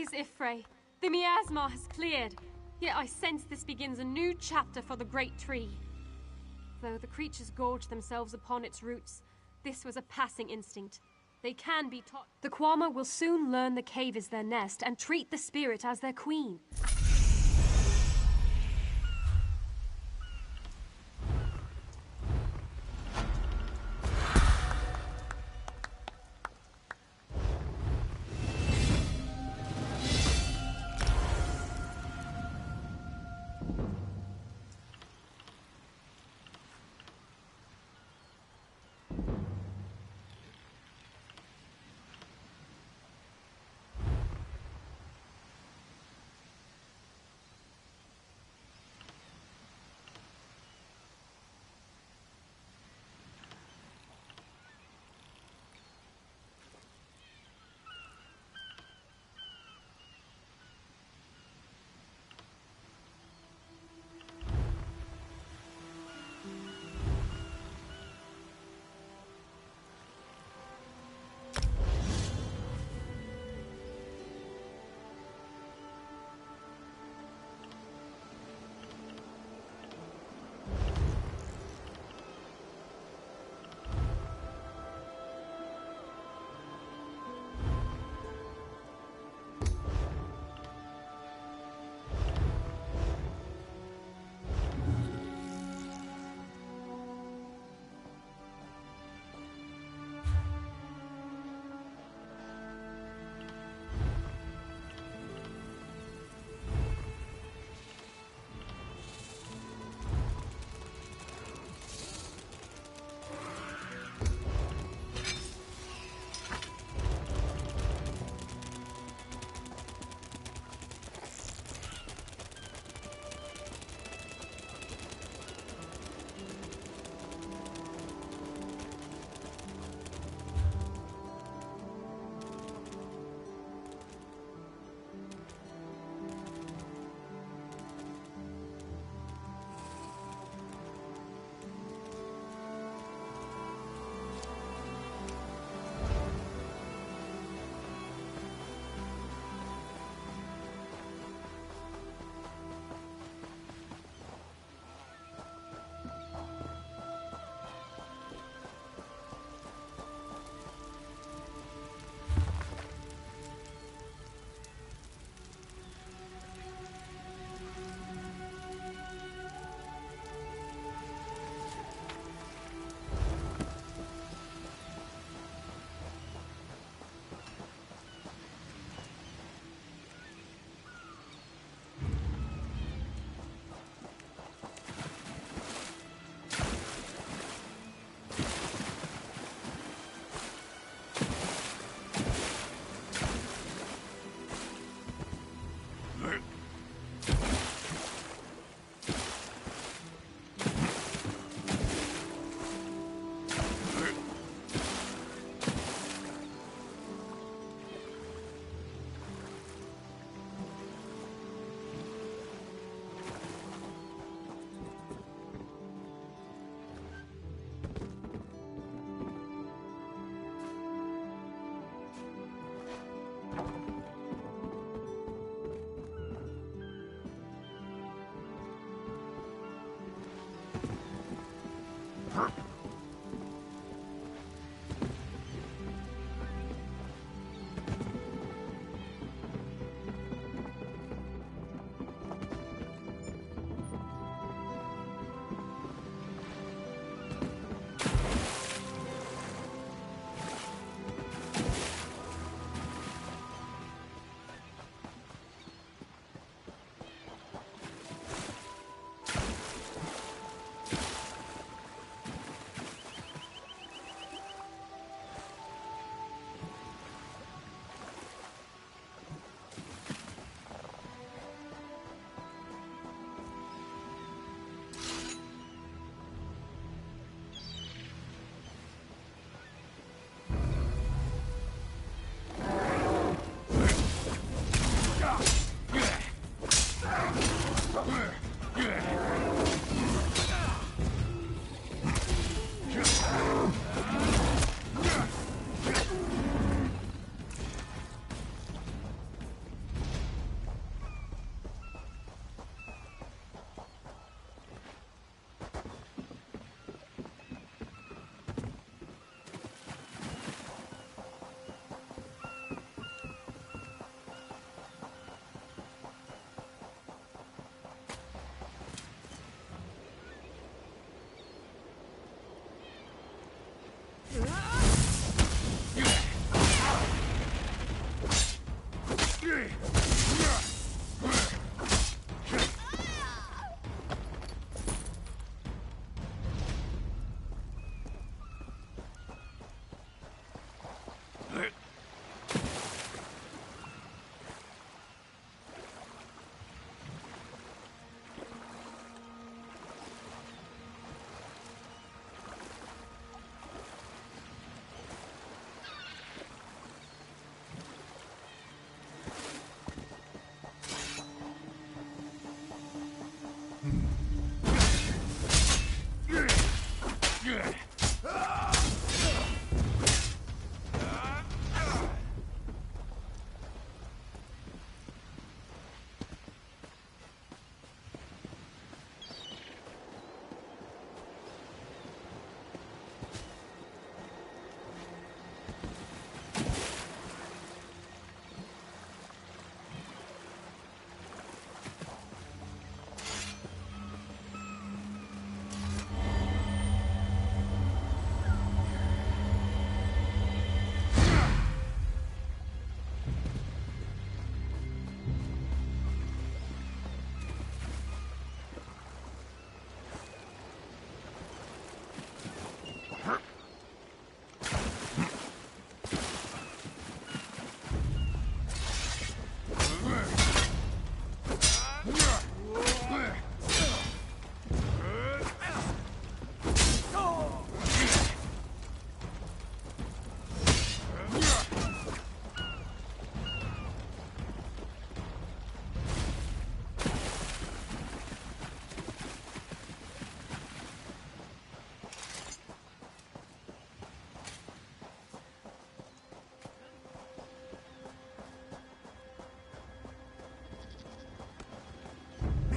is Ifrey. The miasma has cleared, yet I sense this begins a new chapter for the great tree. Though the creatures gorge themselves upon its roots, this was a passing instinct. They can be taught. The Kwama will soon learn the cave is their nest and treat the spirit as their queen.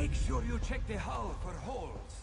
Make sure you check the hull for holes.